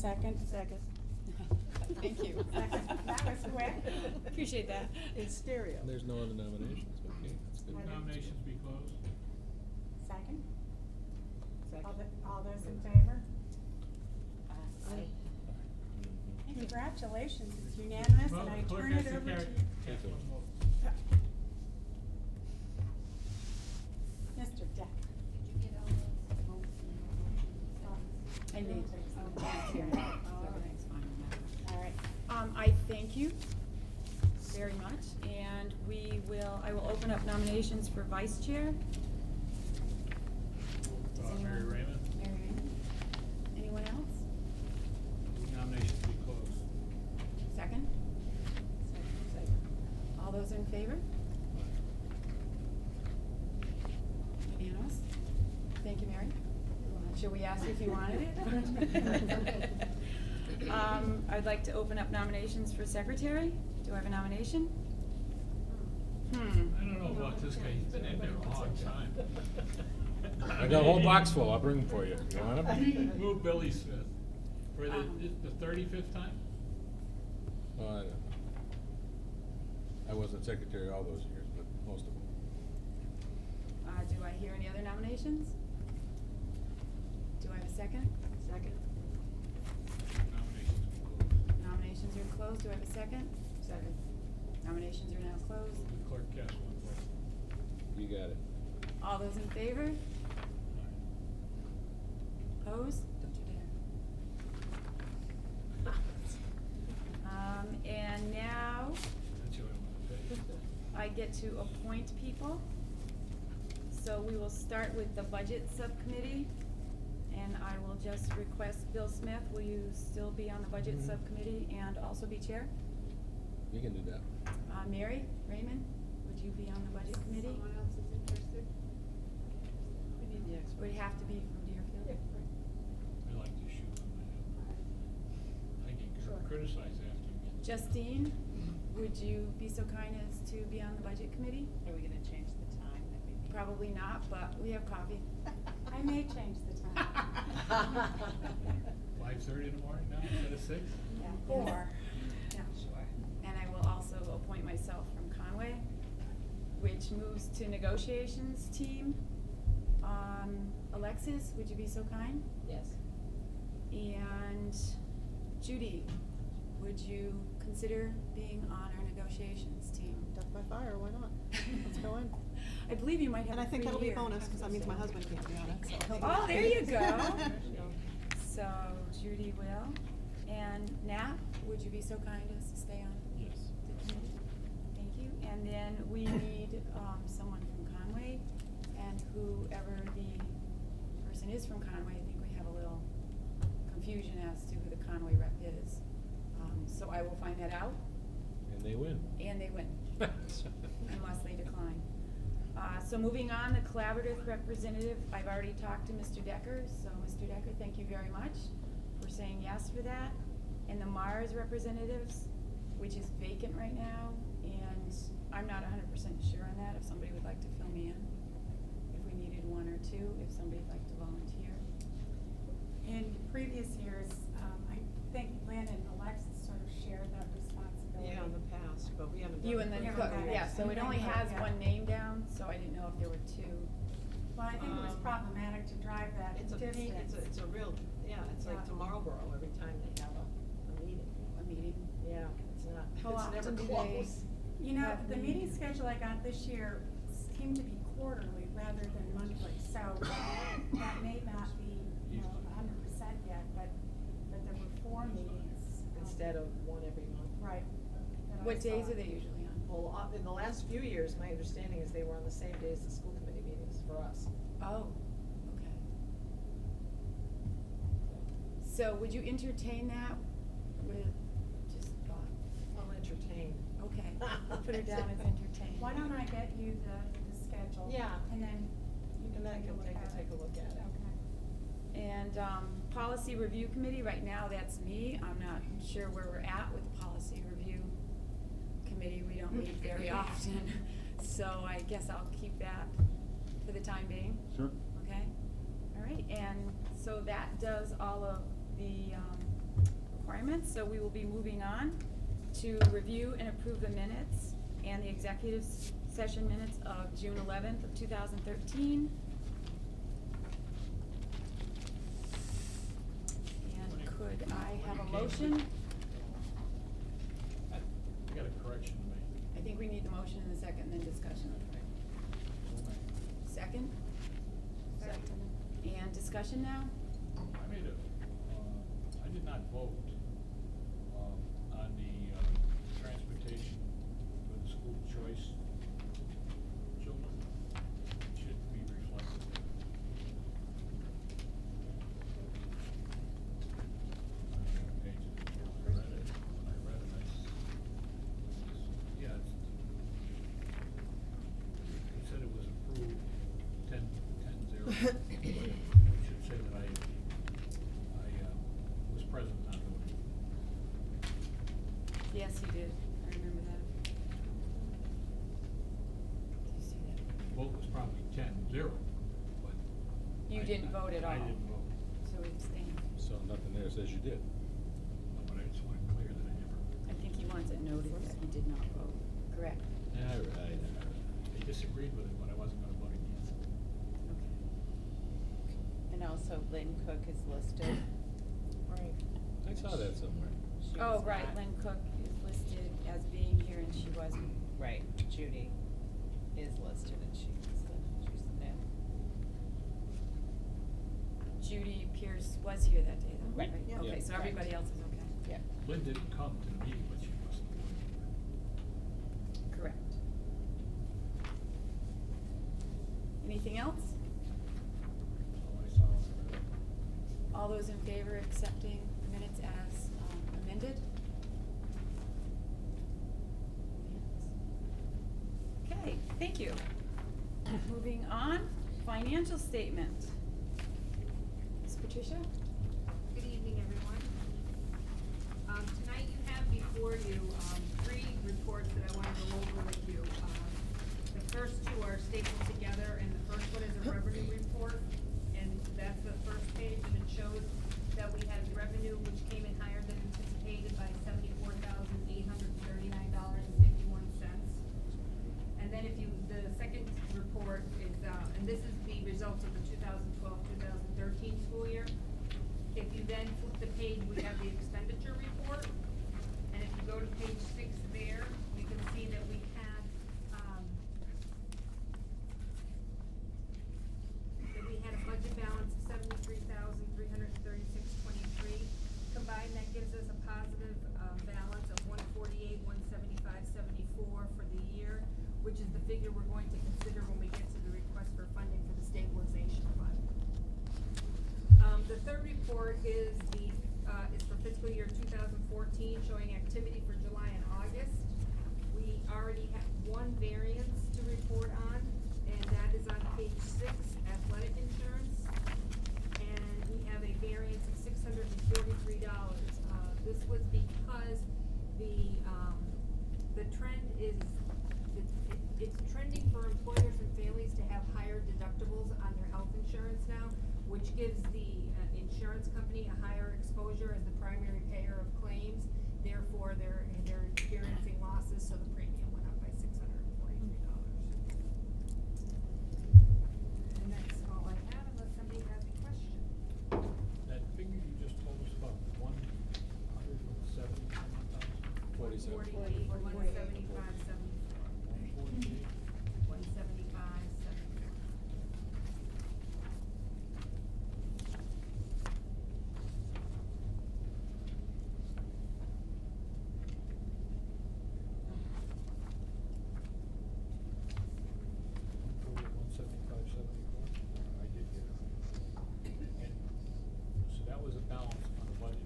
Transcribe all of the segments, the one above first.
second? Second. Thank you. Second. That was quick. Appreciate that. It's stereo. There's no other nominations, okay, that's good. Nominations be closed. Second? Second. All those in favor? Aye. Congratulations, it's unanimous, Well, and I the clerk turn has it to over to carry- you. cast one vote. Mr. Deck. Did you get all those? I need to. Everything's fine on that. All right. I thank you very much, and I will open up nominations for vice chair. Does anyone- Mary Raymond, Mary Raymond. Anyone else? nominations be closed. Second? Second. All those in favor? Unanimous? Thank you, Mary. Should we ask if you wanted it? I'd like to open up nominations for secretary. Do I have a nomination? I don't know about this guy, he's been in there a long time. I got a whole box full, I'll bring them for you. You want them? Move Billy Smith for the 35th time? I wasn't secretary all those years, but most of them. Do I hear any other nominations? Do I have a second? Second. Nominations be closed. Nominations are closed. Do I have a second? Second. Nominations are now closed. The clerk cast one vote. You got it. All those in favor? Opposed? Don't you dare. And now That's the only one to I get to appoint people. So we will start with the budget subcommittee. And I will just request Bill Smith, will you still be on the budget Mhm. subcommittee and also be chair? You can do that. Mary Raymond, would you be on the budget committee? Someone else is interested? We need the expert. Would have to be from Deerfield. I like to shoot on my head. I get Sure. criticized after you get. Justine, would you be so kind as to be on the budget committee? Are we gonna change the time that we meet? Probably not, but we have coffee. I may change the time. 5:30 in the morning now instead of 6? Yeah, 4. Yeah, sure. And I will also appoint myself from Conway, which moves to negotiations team. Alexis, would you be so kind? Yes. And Judy, would you consider being on our negotiations team? Death by fire, why not? Let's go in. I believe you might have And I a think free that'll be a year. bonus, because that means my husband can't be on it, so he'll be Oh, there you go. There you go. So Judy will. And Nat, would you be so kind as to stay on Yes. the committee? Thank you. And then we need someone from Conway, and whoever the person is from Conway, I think we have a little confusion as to who the Conway rep is. So I will find that out, And they win. and they win, unless they decline. So moving on, the collaborative representative, I've already talked to Mr. Decker, so Mr. Decker, thank you very much for saying yes for that. And the Mars representatives, which is vacant right now, and I'm not 100% sure on that, if somebody would like to fill me in. If we needed one or two, if somebody'd like to volunteer. In previous years, I think Lynn and Alexis sort of shared that responsibility. Yeah, in the past, but we haven't done You it. and then Yeah, Cook, right. yeah, so it only And then has Cook, yeah. one name down, so I didn't know if there were two. Well, I think it was problematic to drive that It's a, distance. it's a real, yeah, it's like Yeah. to Marlboro every time they have a meeting. A meeting. Yeah, it's not, How it's never often do close. You know, have the meeting meetings? schedule I got this year seemed to be quarterly rather than monthly, so that may not be, you know, 100% yet, but there were 4 meetings. Instead of one every month. Right. that I What days saw. are they usually on? Well, in the last few years, my understanding is they were on the same day as the school committee meetings for us. Oh, okay. So would you entertain that with just thought? I'll entertain. Okay, I'll put it down as entertain. Why don't I get you the schedule? Yeah. And then you can And then I take a can look at it. take a look at it. Okay. And, policy review committee, right now, that's me. I'm not sure where we're at with the policy review committee. We don't meet very often. So I guess I'll keep that for the time being. Sure. Okay, all right, and so that does all of the requirements, so we will be moving on to review and approve the minutes and the executive session minutes of June 11th of 2013. And could I have a motion? I got a correction to make. I think we need the motion in a second, then discussion. Second? Second. And discussion now? I made a, I did not vote, on the, transportation for the school choice children. It should be reflected there. Page, I read it, yeah, it said it was approved 10-0. I should say that I was present, not voting. Yes, you did. I remember that. Did you see that? Vote was probably 10-0, but. You didn't vote at all. I didn't vote. So we abstained. So nothing there says you did. No, but I just want to clear that I never. I think he wants it noted that he did not vote. Correct. All right. They disagreed with it, but I wasn't gonna vote against it. Okay. And also Lynn Cook is listed. Right. I saw that somewhere. She Oh, was right, not. Lynn Cook is listed as being here and she wasn't. Right, Judy is listed and she's the new. Judy Pierce was here that day though, Right. right? Yeah. Okay, Yeah. so everybody else is okay. Yeah. Lynn didn't come to the meeting, but she wasn't. Correct. Anything else? So I saw it. All those in favor of accepting the minutes as amended? Okay, thank you. Moving on, financial statement. Ms. Patricia? Good evening, everyone. Tonight you have before you, three reports that I want to go over with you. The first two are stapled together, and the first one is a revenue report, and that's the first page, and it shows that we had revenue which came in higher than anticipated by $74,839.51. And then the second report is, and this is the results of the 2012-2013 school year. If you then flip the page, we have the expenditure report. And if you go to page 6 there, you can see that we had, a budget balance of $73,336.23. Combined, that gives us a positive, balance of $148,175.74 for the year, which is the figure we're going to consider when we get to the request for funding for the stabilization fund. The third report is for fiscal year 2014, showing activity for July and August. We already have one variance to report on, and that is on page 6, athletic insurance. And we have a variance of $643. This was because the trend is, it's trending for employers and families to have higher deductibles on their health insurance now, which gives the insurance company a higher exposure as the primary payer of claims. Therefore, they're experiencing losses, so the premium went up by $643. And that's all I have, unless somebody has a question. That figure you just told us about, 170 some odd thousand? 47. 148, 175, 148? 175, 74. I did get it. And, so that was a balance on the budget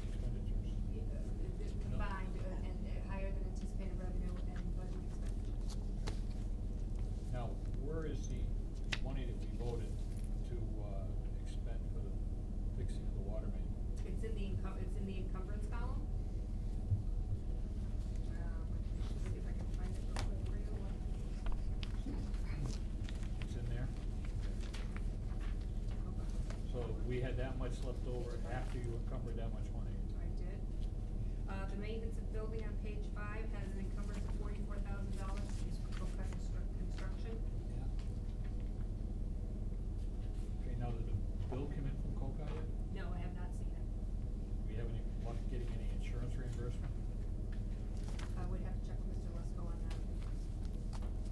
expenditures. Combined, and higher than anticipated revenue and budget expenses. much left over after you encumbered that much money? I did. The maintenance of building on page 5 has an encumbrance of $44,000 used for Coca construction. Okay, now did the bill come in from Coca yet? No, I have not seen it. Do we have any luck getting any insurance reimbursement? I would have to check with Mr. Lesko on that.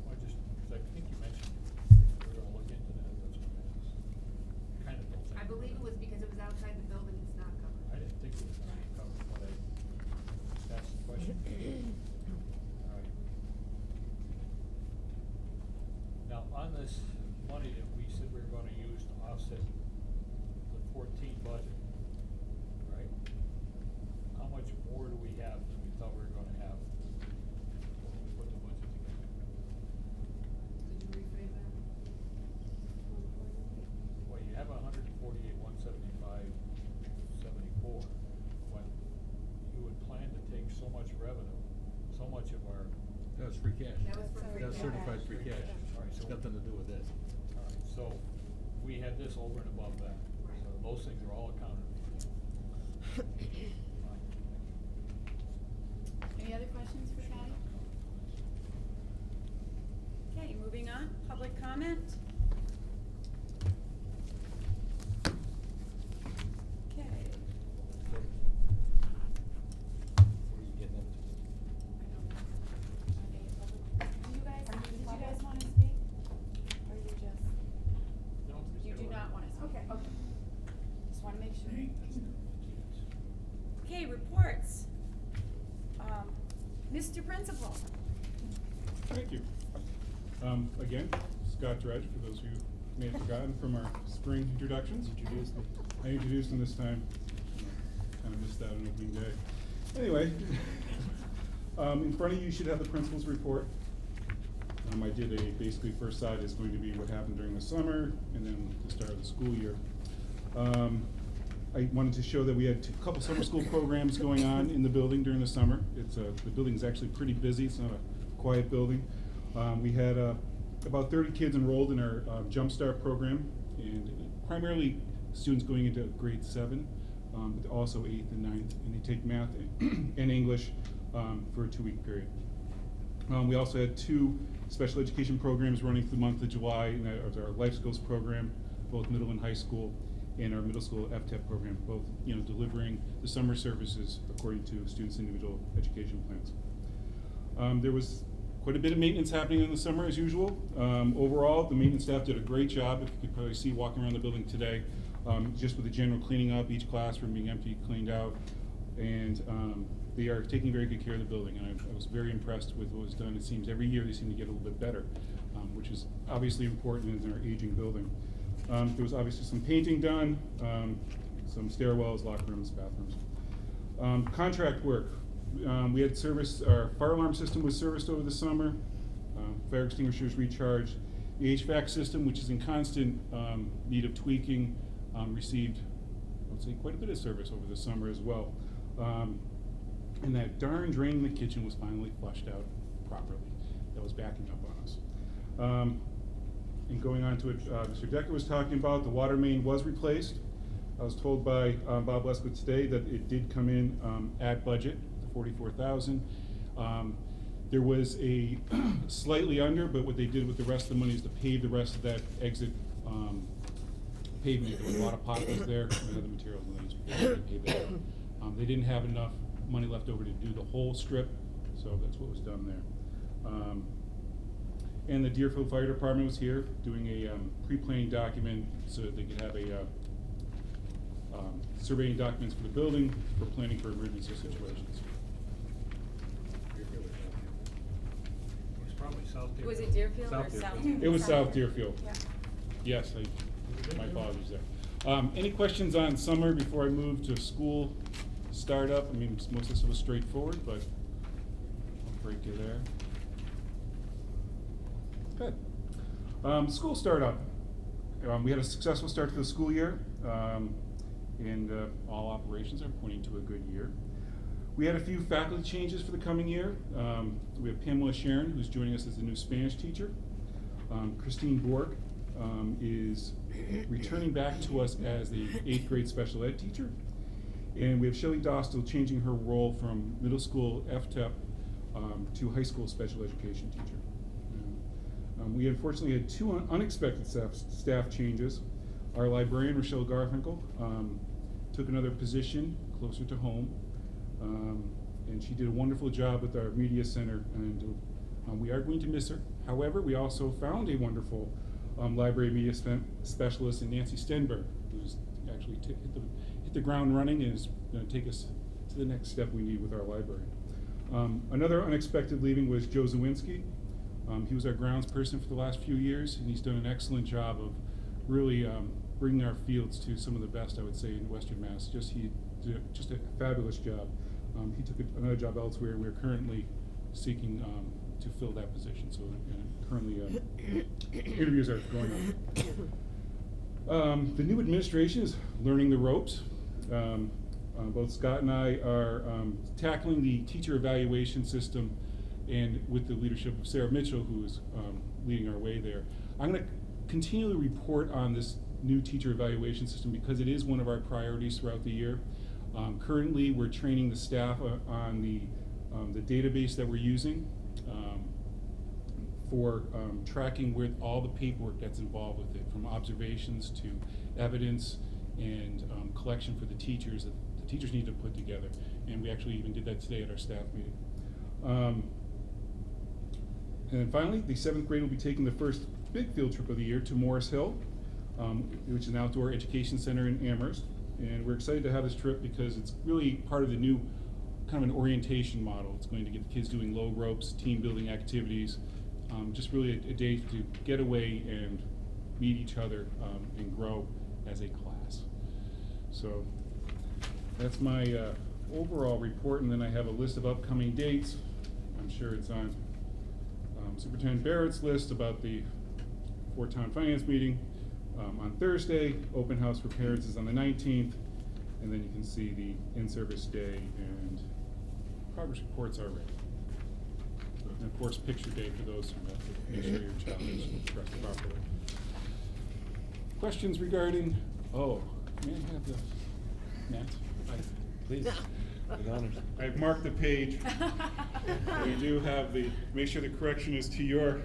Well, cause I think you mentioned we're gonna look into that, that's what I asked. Kinda don't think. I believe it was because it was outside the building, it's not covered. I didn't think it was gonna be covered, but that's the question. Alright. Now, on this money that we said we were gonna use to offset the 14 budget, right? How much more do we have than we thought we were gonna have when we put the budget together? Could you rephrase that? Well, you have 148,175,74, when you would plan to take so much revenue, so much of our. That's free cash. That was for free That's cash. certified free cash. All right, It's so- nothing to do with this. All right, so we had this over and above that. Right. So those things are all accounted for. Fine. Any other questions for Patty? Okay, moving on, public comment. Okay. What are you getting into? Do you guys wanna speak? Or you just, No, you do not wanna speak? Okay. Okay. Just wanna make sure. Okay, reports. Mr. Principal. Thank you. Again, Scott Dredge, for those of you who may have forgotten from our spring introductions. I introduced him this time. Kind of missed out on opening day. Anyway, in front of you, you should have the principal's report. I did basically first side is going to be what happened during the summer and then the start of the school year. I wanted to show that we had a couple summer school programs going on in the building during the summer. The building's actually pretty busy. It's not a quiet building. We had about 30 kids enrolled in our Jump Start program, and primarily students going into grade 7, but also 8th and 9th, and they take math and English for a 2-week period. We also had 2 special education programs running for the month of July, and that was our Life Skills program, both middle and high school, and our middle school FCAT program, both delivering the summer services according to students' individual education plans. There was quite a bit of maintenance happening in the summer as usual. Overall, the maintenance staff did a great job, if you could probably see walking around the building today, just with the general cleaning up, each classroom being empty, cleaned out, and they are taking very good care of the building, and I was very impressed with what was done. It seems every year they seem to get a little bit better, which is obviously important in our aging building. There was obviously some painting done, some stairwells, locker rooms, bathrooms. Contract work. We had service, our fire alarm system was serviced over the summer, fire extinguishers recharged. The HVAC system, which is in constant need of tweaking, received, I would say, quite a bit of service over the summer as well. And that darn drain in the kitchen was finally flushed out properly. That was backing up on us. And going on to what Mr. Decker was talking about, the water main was replaced. I was told by Bob Lesko today that it did come in at budget, the $44,000. There was a slightly under, but what they did with the rest of the money is to pave the rest of that exit pavement. There was a lot of potholes there and other materials, and they just paved that. They didn't have enough money left over to do the whole strip, so that's what was done there. And the Deerfield Fire Department was here doing a pre-planning document so that they could have a surveying documents for the building for planning for emergency situations. It's probably South Deerfield. Was it Deerfield or South South? Deerfield. It was South Deerfield. Yeah. Yes, my apologies there. Any questions on summer before I move to school startup? I mean, most of this was straightforward, but I'll break you there. Good. School startup. We had a successful start to the school year, and all operations are pointing to a good year. We had a few faculty changes for the coming year. We have Pamela Sharon, who's joining us as the new Spanish teacher. Christine Borg is returning back to us as the 8th grade special ed teacher. And we have Shelley Dostal changing her role from middle school FTEP to high school special education teacher. We unfortunately had 2 unexpected staff changes. Our librarian, Rochelle Garfinkel, took another position closer to home, and she did a wonderful job with our media center, and we are going to miss her. However, we also found a wonderful library media specialist in Nancy Stenberg, who's actually hit the ground running and is going to take us to the next step we need with our library. Another unexpected leaving was Joe Zawinski. He was our grounds person for the last few years, and he's done an excellent job of really bringing our fields to some of the best, I would say, in Western Mass. He did just a fabulous job. He took another job elsewhere, and we're currently seeking to fill that position. So currently interviews are going on. The new administration is learning the ropes. Both Scott and I are tackling the teacher evaluation system, and with the leadership of Sarah Mitchell, who is leading our way there. I'm going to continually report on this new teacher evaluation system because it is one of our priorities throughout the year. Currently, we're training the staff on the database that we're using for tracking with all the paperwork that's involved with it, from observations to evidence and collection for the teachers that the teachers need to put together. And we actually even did that today at our staff meeting. And then finally, the 7th grade will be taking the first big field trip of the year to Morris Hill, which is an outdoor education center in Amherst. And we're excited to have this trip because it's really part of the new kind of an orientation model. It's going to get the kids doing low ropes, team building activities, just really a day to get away and meet each other and grow as a class. So that's my overall report, and then I have a list of upcoming dates. I'm sure it's on Superintendent Barrett's list about the Fort-Town Finance meeting on Thursday. Open house for parents is on the 19th, and then you can see the in-service day and progress reports are ready. And of course, picture day for those who have to make sure your child is expressed properly. Questions regarding, may I have the, Matt? Please, with honors. I've marked the page. We do have make sure the correction is to your.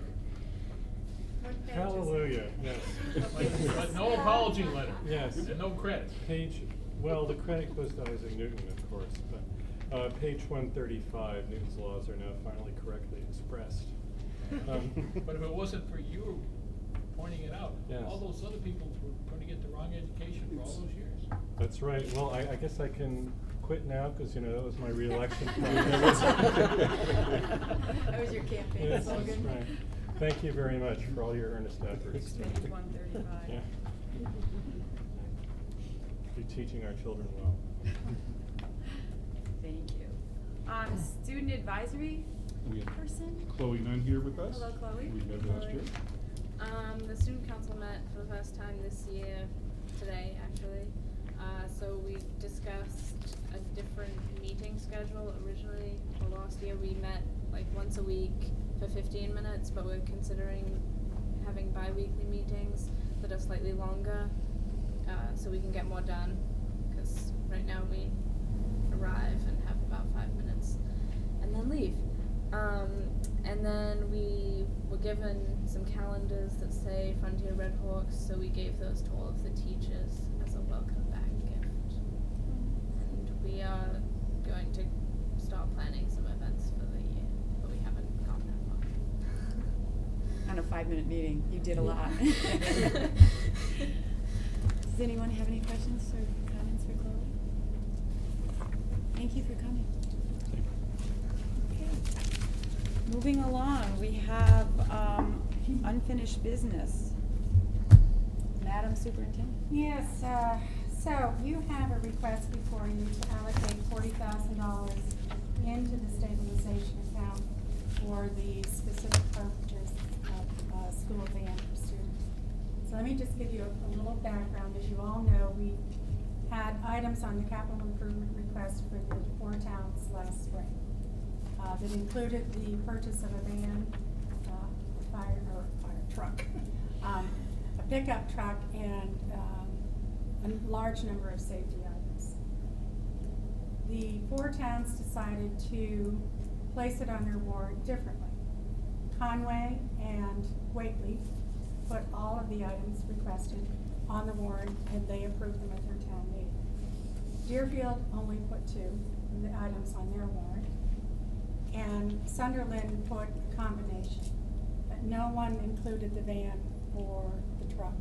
What page is it? Hallelujah, yes. But no apology letter. Yes. And no credit. Well, the credit goes to Isaac Newton, of course, but page 135, Newton's laws are now finally correctly expressed. But if it wasn't for you pointing it out, Yes. all those other people were going to get the wrong education for all those years. That's right. Well, I guess I can quit now because, that was my re-election. That was your campaign Yes, slogan. that's right. Thank you very much for all your earnest efforts. It's page 135. Yeah. Be teaching our children well. Thank you. Student advisory We have person? Chloe Nunn here with us. Hello, Chloe. We met last year. The student council met for the first time this year, today actually. So we discussed a different meeting schedule. Originally, for last year, we met like once a week for 15 minutes, but we're considering having bi-weekly meetings that are slightly longer, so we can get more done. Because right now we arrive and have about 5 minutes and then leave. And then we were given some calendars that say Frontier Red Hawks, so we gave those to all of the teachers as a welcome back gift. And we are going to start planning some events for the year, but we haven't gone that far. On a 5-minute meeting, you did a lot. Does anyone have any questions or comments for Chloe? Thank you for coming. Moving along, we have unfinished business. Madam Superintendent. Yes, so you have a request before you to allocate $40,000 into the stabilization account for the specific purpose of school van for students. So let me just give you a little background. As you all know, we had items on the capital improvement request for the 4 towns last spring. That included the purchase of a van, fire truck, a pickup truck and a large number of safety items. The 4 towns decided to place it on their warrant differently. Conway and Whately put all of the items requested on the warrant, and they approved them at their town meeting. Deerfield only put 2 of the items on their warrant, and Sunderland put a combination, but no one included the van or the truck.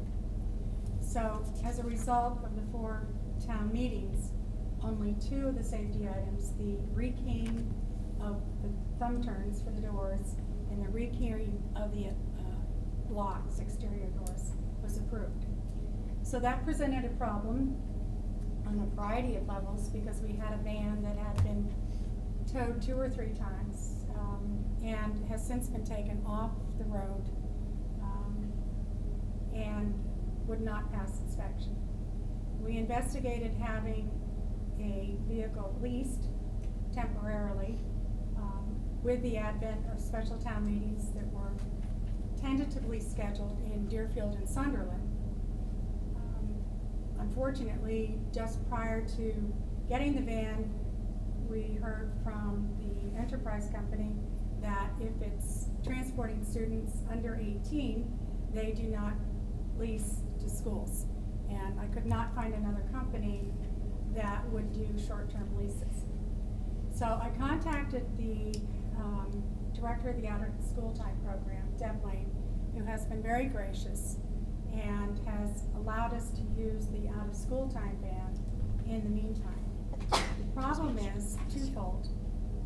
So as a result of the 4 town meetings, only 2 of the safety items, the rekeying of the thumb turns for the doors and the rekeying of the locks, exterior doors, was approved. So that presented a problem on a variety of levels, because we had a van that had been towed 2 or 3 times and has since been taken off the road and would not pass inspection. We investigated having a vehicle leased temporarily with the advent of special town meetings that were tentatively scheduled in Deerfield and Sunderland. Unfortunately, just prior to getting the van, we heard from the enterprise company that if it's transporting students under 18, they do not lease to schools. And I could not find another company that would do short-term leases. So I contacted the director of the out of school time program, Deb Lane, who has been very gracious and has allowed us to use the out of school time van in the meantime. The problem is twofold.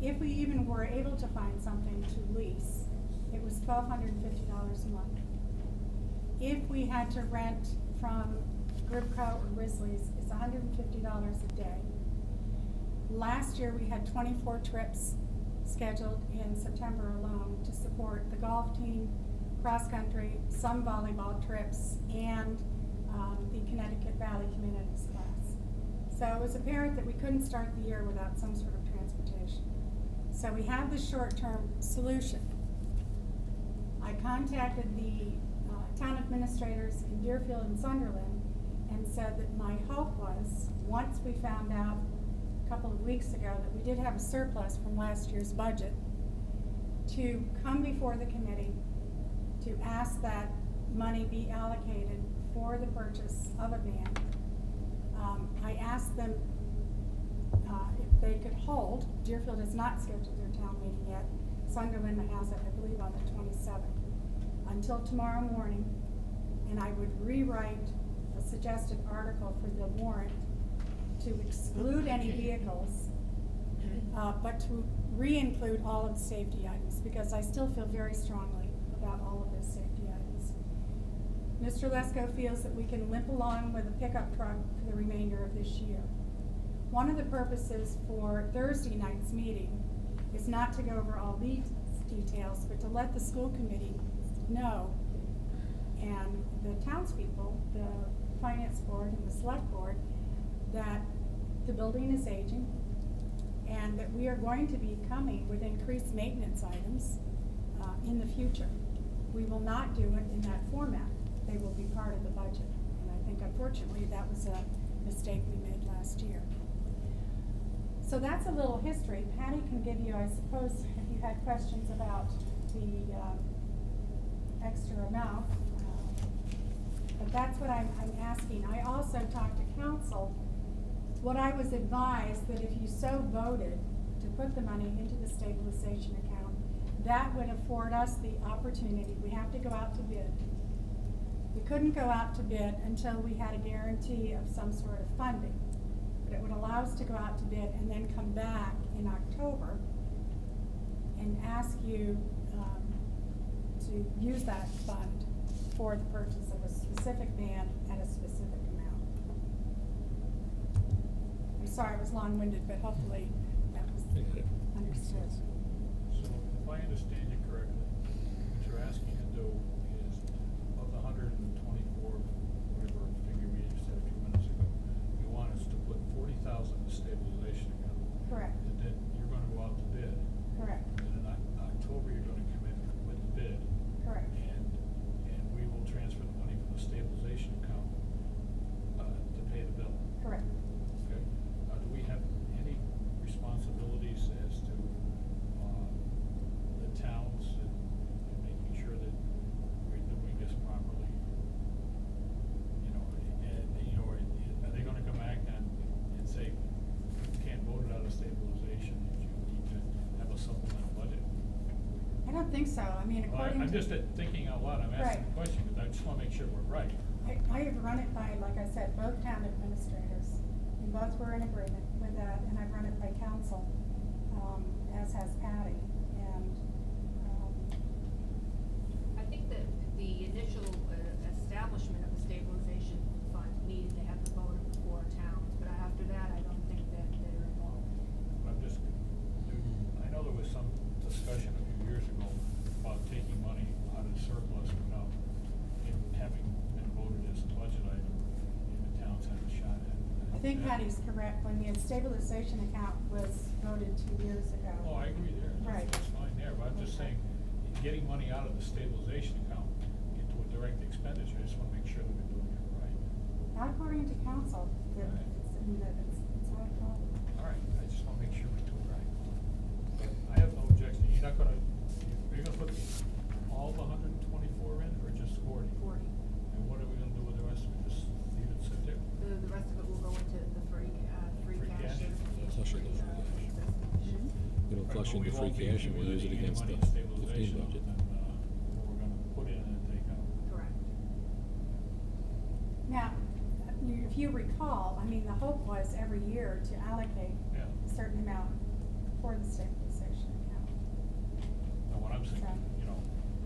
If we even were able to find something to lease, it was $1,250 a month. If we had to rent from Gribco or Risley's, it's $150 a day. Last year we had 24 trips scheduled in September alone to support the golf team, cross country, some volleyball trips, and the Connecticut Valley Communities class. So it was apparent that we couldn't start the year without some sort of transportation. So we have this short-term solution. I contacted the town administrators in Deerfield and Sunderland and said that my hope was, once we found out a couple of weeks ago that we did have a surplus from last year's budget, to come before the committee to ask that money be allocated for the purchase of a van. I asked them if they could hold. Deerfield has not scheduled their town meeting yet. Sunderland has it, I believe, on the 27th. Until tomorrow morning, and I would rewrite a suggested article for the warrant to exclude any vehicles, but to re-include all of the safety items, because I still feel very strongly about all of those safety items. Mr. Lesko feels that we can limp along with a pickup truck for the remainder of this year. One of the purposes for Thursday night's meeting is not to go over all these details, but to let the school committee know, and the townspeople, the finance board and the select board, that the building is aging and that we are going to be coming with increased maintenance items in the future. We will not do it in that format. They will be part of the budget. And I think unfortunately that was a mistake we made last year. So that's a little history. Patty can give you, I suppose, if you had questions about the extra amount, but that's what I'm asking. I also talked to council. What I was advised that if you so voted to put the money into the stabilization account, that would afford us the opportunity. We have to go out to bid. We couldn't go out to bid until we had a guarantee of some sort of funding. But it would allow us to go out to bid and then come back in October and ask you to use that fund for the purchase of a specific van at a specific amount. I'm sorry I was long-winded, but hopefully that was understood. So if I understand you correctly, what you're asking to do is, of the 124, whatever figure we just had a few minutes ago, you want us to put 40,000 in the stabilization account. Correct. And then you're gonna go out to bid. Correct. And in October, you're gonna come in with the bid. Correct. And we will transfer the money from the stabilization don't think so. I mean, Well, according to. I'm just thinking out loud, I'm asking the question, because I just wanna make sure we're right. I have run it by, like I said, both town administrators, and both were in agreement with that, and I've run it by council, as has Patty, and, I think that the initial establishment of the stabilization fund needed to have the vote of the 4 towns, but after that, I don't think that they're involved. I know there was some discussion a few years ago about taking money out of surplus without it having been voted as a budget item, and the towns had a shot at it. I think Patty's correct, when the stabilization account was voted 2 years ago. Oh, I agree there. Right. That's fine there, but I'm just saying, getting money out of the stabilization account into a direct expenditure, I just wanna make sure that we're doing it right. Not according to council, that Right. it's not a problem. All right, I just wanna make sure we do it right. But I have no objection, you're not gonna, you're gonna put all the 124 in, or just 40? 40. And what are we gonna do with the rest of it, just leave it sit there? The rest of it will go into the free Free cash. cash? Flush it into free cash. It'll Right, flush but we into free won't be cash and we'll use it using any against money the in 15 stabilization budget. other than, what we're gonna put in and take out. Correct. Now, if you recall, I mean, the hope was every year to allocate Yeah. a certain amount for the stabilization account. Now, what I'm saying,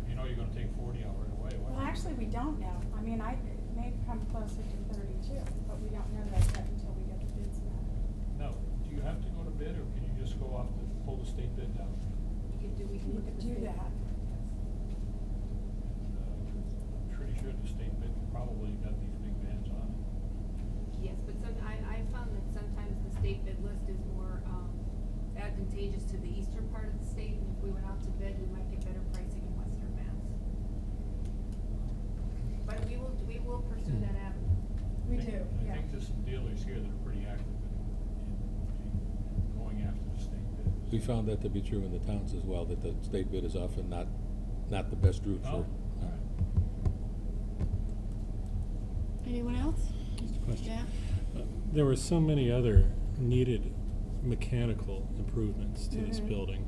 you know you're gonna take 40 out right away, why? Well, actually, we don't know. I mean, it may come closer to 32, but we don't know that yet until we get the bids back. No, do you have to go to bid, or can you just go off to pull the state bid down? We can look at the Do state. that. And, I'm pretty sure the state bid probably got these big bands on it. Yes, but I found that sometimes the state bid list is more advantageous to the eastern part of the state, and if we went out to bid, we might get better pricing in western Mass. But we will pursue that avenue. We I think- do, yeah. I think there's some dealers here that are pretty active in going after the state bid. We found that to be true in the towns as well, that the state bid is often not the best route Oh, for. all right. Anyone else? Just a question. Yeah. There were so many other needed mechanical improvements to this Mhm. building,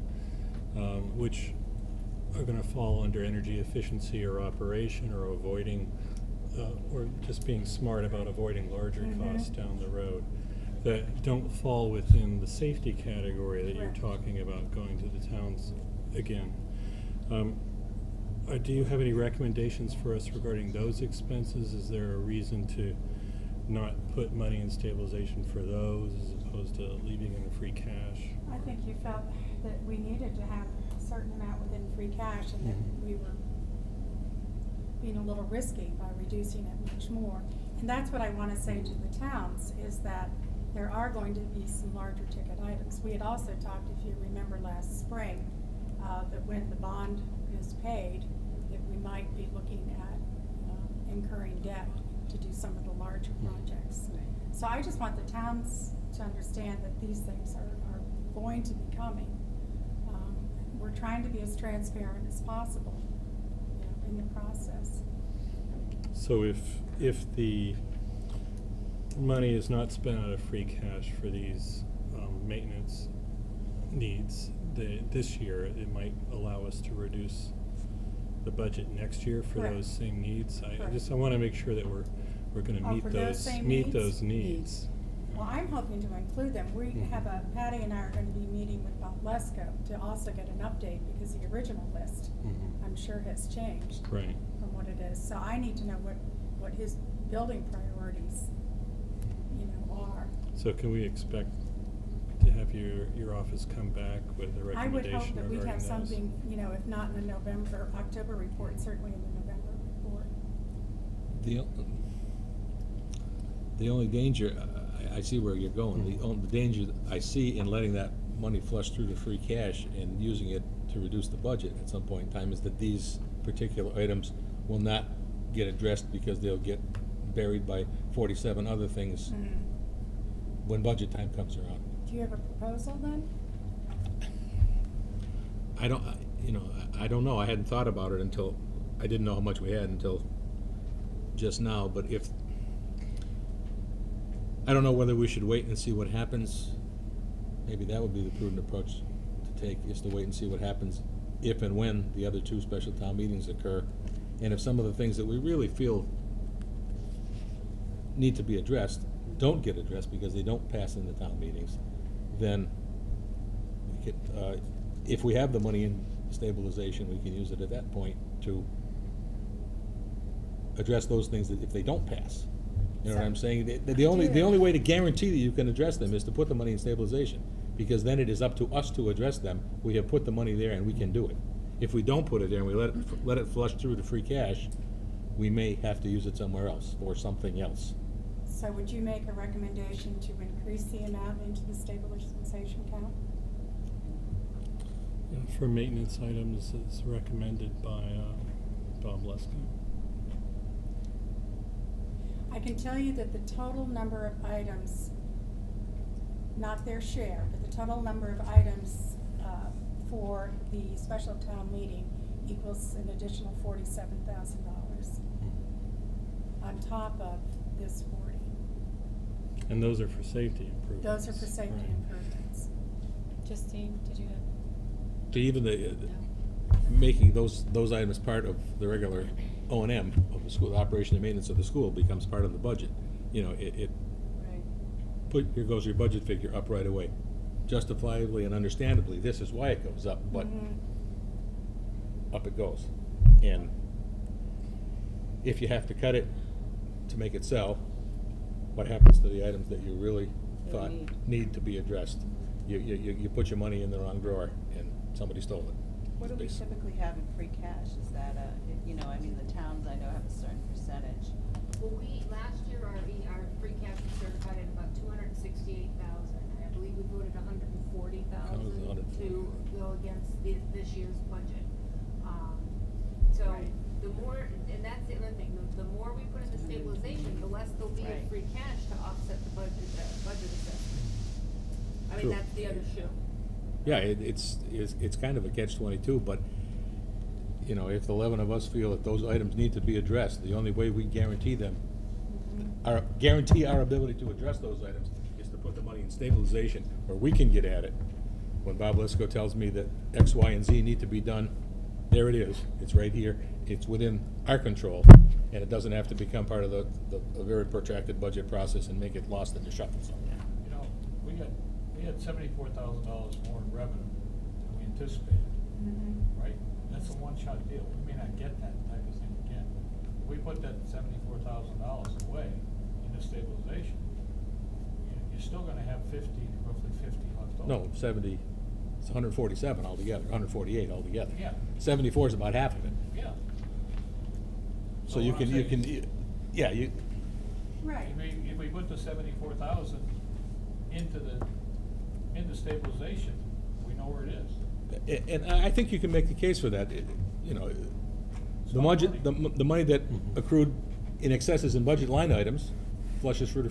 which are gonna fall under energy efficiency or operation or avoiding, or just being smart about avoiding larger Mhm. costs down the road, that don't fall within the safety category that you're Correct. talking about going to the towns again. Do you have any recommendations for us regarding those expenses? Is there a reason to not put money in stabilization for those as opposed to leaving it in free cash? I think you felt that we needed to have a certain amount within free cash, and that Mhm. we were being a little risky by reducing it much more. And that's what I wanna say to the towns, is that there are going to be some larger ticket items. We had also talked, if you remember last spring, that when the bond is paid, that we might be looking at incurring debt to do some of the larger projects. So I just want the towns to understand that these things are going to be coming. We're trying to be as transparent as possible, in the process. So if the money is not spent out of free cash for these maintenance needs, this year, it might allow us to reduce the budget next year for Correct. those same needs. I Correct. wanna make sure that we're gonna Oh, meet for those those, same meet needs? those needs. Well, I'm hoping to include them. We Mhm. have Patty and I are gonna be meeting with Bob Lesko to also get an update, because the original list, Mhm. I'm sure, has changed Right. from what it is. So I need to know what his building priorities, are. So can we expect to have your office come back with a I would recommendation hope that we'd regarding have those? something, if not in the October report, certainly in the November report. The only danger, I see where you're going, Mhm. the only danger I see in letting that money flush through the free cash and using it to reduce the budget at some point in time is that these particular items will not get addressed because they'll get buried by 47 other things when budget time comes around. Do you have a proposal then? I don't know, I hadn't thought about it until, I didn't know how much we had until just now, but I don't know whether we should wait and see what happens. Maybe that would be the prudent approach to take, is to wait and see what happens if and when the other two special town meetings occur. And if some of the things that we really feel need to be addressed don't get addressed because they don't pass in the town meetings, then we could, if we have the money in stabilization, we can use it at that point to address those things that if they don't pass. You know what I'm saying? The only way to guarantee that you can address them is to put the money in stabilization, because then it is up to us to address them. We have put the money there and we can do it. If we don't put it there and we let it flush through to free cash, we may have to use it somewhere else or something else. So would you make a recommendation to increase the amount into the stabilization account? For maintenance items, it's recommended by Bob Lesko. I can tell you that the total number of items, not their share, but the total number of items for the special town meeting equals an additional $47,000 on top of this 40. And those are for safety improvements. Those are for safety Right. improvements. Justine, did you have? To even making those items part of the regular O&M of the school, the operation and maintenance of the school becomes part of the budget. You know, Right. here goes your budget figure up right away. Justifiably and understandably, this is why it goes up, but up it goes. And if you have to cut it to make it sell, what happens to the items that you really thought need to be addressed? You put your money in the wrong drawer and somebody stole it. What do we typically have in free cash? Is that I mean, the towns I know have a certain percentage. Well, last year, our free cash was certified at about 268,000. I believe we voted 140,000 to go against this year's budget. So Right. the more, and that's the other thing, the more we put in the stabilization, the less there'll be Right. of free cash to offset the budget assessment. I mean, True. that's the other shoe. Yeah, it's kind of a catch-22, but, you know, if the 11 of us feel that those items need to be addressed, the only way we guarantee them, guarantee our ability to address those items is to put the money in stabilization, where we can get at it. When Bob Lesko tells me that X, Y, and Z need to be done, there it is. It's right here. It's within our control, and it doesn't have to become part of the very protracted budget process and make it lost in the shuffle somewhere. You know, we had $74,000 more in revenue than we anticipated, right? That's a one-shot deal. We may not get that type of thing again. If we put that $74,000 away into stabilization, you're still gonna have roughly 50 left over. No, 70, it's 147 altogether, 148 altogether. Yeah. 74 is about half of it. Yeah. So So you what I'm can, saying yeah, you, Right. If we put the 74,000 into stabilization, we know where it is. and I think you can make the case for that. You know, the budget, the money that accrued in excesses in budget line items flushes through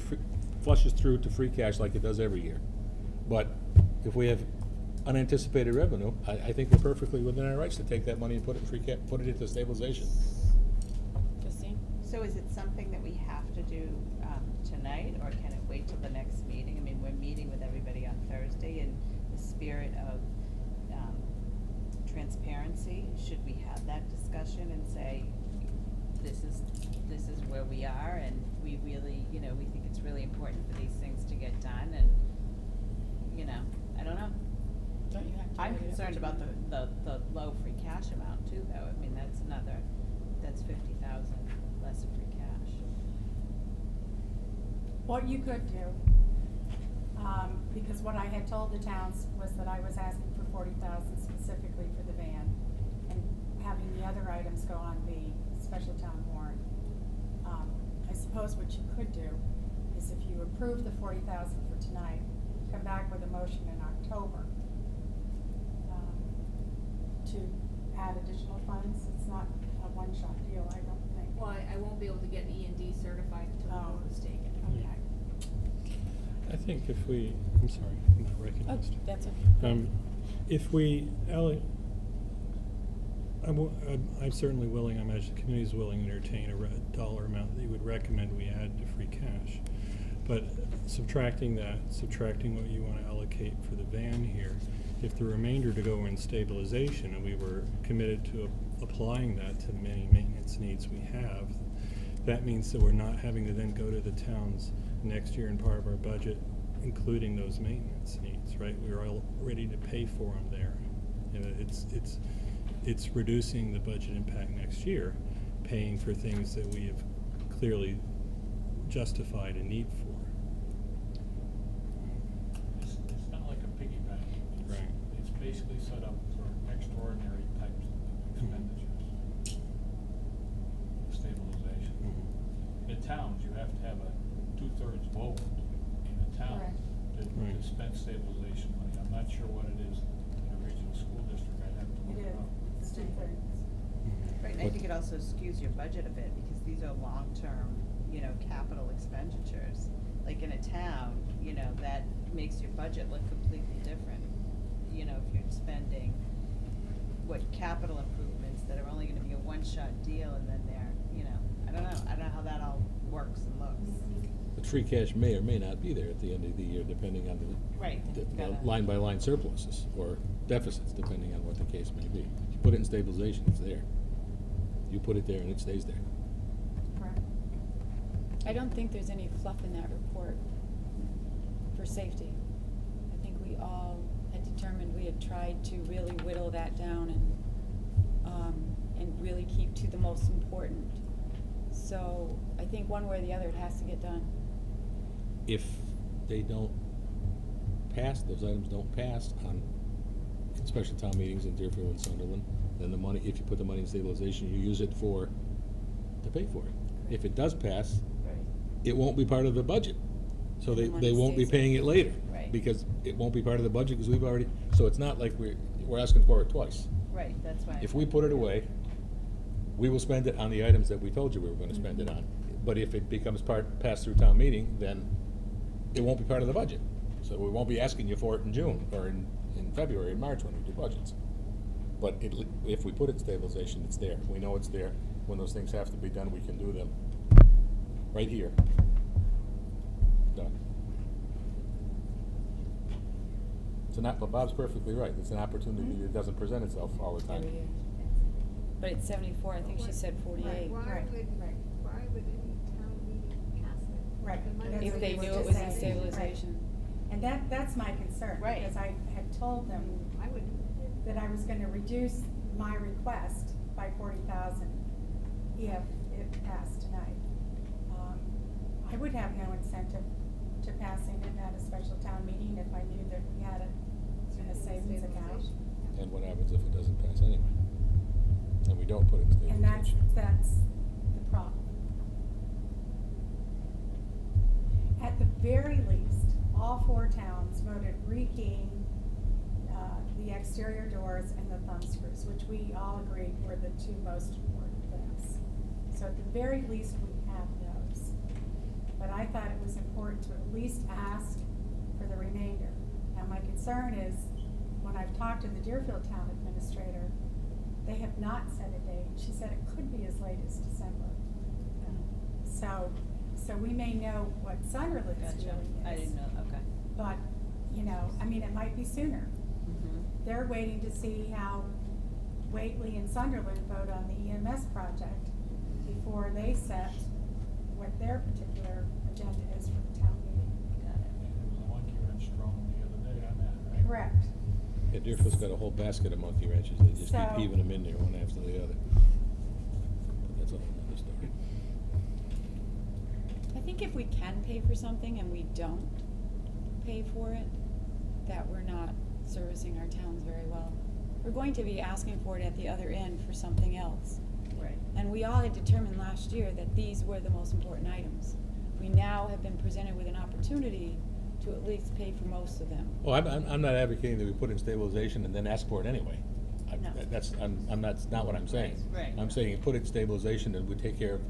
to free cash like it does every year. But if we have unanticipated revenue, I think we're perfectly within our rights to take that money and put it put it into stabilization. Justine? So is it something that we have to do tonight, or can it wait till the next meeting? I mean, we're meeting with everybody on Thursday in the spirit of transparency. Should we have that discussion and say, this is where we are, and we really, we think it's really important for these things to get done, and, I don't know. Don't you have to? I'm write it up? concerned about the low free cash amount too, though. I mean, that's 50,000 less of free cash. What you could do, because what I had told the towns was that I was asking for 40,000 specifically for the van, and having the other items go on the special town warrant. I suppose what you could do is, if you approve the 40,000 for tonight, come back with a motion in October to add additional funds. It's not a one-shot deal, I don't think. Well, I won't be able to get E&D certified until the vote is taken. Okay. I think if we, I'm sorry, I'm not Oh, recognized. that's okay. If we, I'm certainly willing, I imagine the committee is willing to entertain a dollar amount that you would recommend we add to free cash. But subtracting what you want to allocate for the van here, if the remainder to go in stabilization, and we were committed to applying that to many maintenance needs we have, that means that we're not having to then go to the towns next year and part of our budget, including those maintenance needs, right? We're all ready to pay for them there. It's reducing the budget impact next year, paying for things that we have clearly justified a need for. It's not like a piggy bank. Right. It's basically set up for extraordinary types of expenditures. Stabilization. Mhm. In towns, you have to have a 2/3 vote in the town Correct. Right. to spend stabilization money. I'm not sure what it is in a regional school district. I'd have to look It it up. is, it's 2/3. Right, and I think it also skews your budget a bit, because these are long-term, capital expenditures. Like in a town, that makes your budget look completely different. If you're spending, capital improvements that are only gonna be a one-shot deal, and then they're, I don't know how that all works and looks. But free cash may or may not be there at the end of the year, depending on Right. the Gotta- line-by-line surpluses or deficits, depending on what the case may be. If you put it in stabilization, it's there. You put it there and it stays there. Correct. I don't think there's any fluff in that report for safety. I think we all had determined we had tried to really whittle that down and really keep to the most important. So I think one way or the other, it has to get done. If they don't pass, those items don't pass on special town meetings in Deerfield and Sunderland, then the money, if you put the money in stabilization, you use it to pay for it. If it does pass, Right. it won't be part of the budget. So And the they money won't be stays paying there. it later. Right. Because it won't be part of the budget, because we've already, so it's not like we're asking for it twice. Right, that's why. If we put it away, we will spend it on the items that we told you we were gonna spend it on. But if it becomes pass through town meeting, then it won't be part of the budget. So we won't be asking you for it in June, or in February, and March when we do budgets. But if we put it in stabilization, it's there. We know it's there. When those things have to be done, we can do them right here. Done. But Bob's perfectly right. It's an opportunity that doesn't present itself all the time. Every year. But it's 74, I think she said 48. Right. Why would any town meeting pass it? Right. The money That's If what they we knew were it was just in saying. stabilization. Right. And that's my concern. Right. Because I had told them I would. that I was gonna reduce my request by 40,000 if it passed tonight. I would have no incentive to passing it at a special town meeting if I knew that we had it in a savings account. And what happens if it doesn't pass anyway? And we don't put it in And stabilization? that's the problem. At the very least, all 4 towns voted rekeying the exterior doors and the thumb screws, which we all agreed were the 2 most important things. So at the very least, we have those. But I thought it was important to at least ask for the remainder. Now, my concern is, when I've talked to the Deerfield Town Administrator, they have not set a date. She said it could be as late as December. So we may know what Sunderland's Gotcha. feeling is. I didn't know, okay. But, it might be sooner. Mm-hmm. They're waiting to see how Whately and Sunderland vote on the EMS project before they set what their particular agenda is for the town meeting. Got it. And it was a monkey wrench thrown the other day on that, right? Correct. Yeah, Deerfield's got a whole basket of monkey wrenches. They just keep So- heaving them in there one after the other. But that's a whole other story. I think if we can pay for something and we don't pay for it, that we're not servicing our towns very well. We're going to be asking for it at the other end for something else. Right. And we all had determined last year that these were the most important items. We now have been presented with an opportunity to at least pay for most of them. Well, I'm not advocating that we put in stabilization and then ask for it anyway. No. That's not what I'm saying. Right. I'm saying you put it in stabilization and we take care of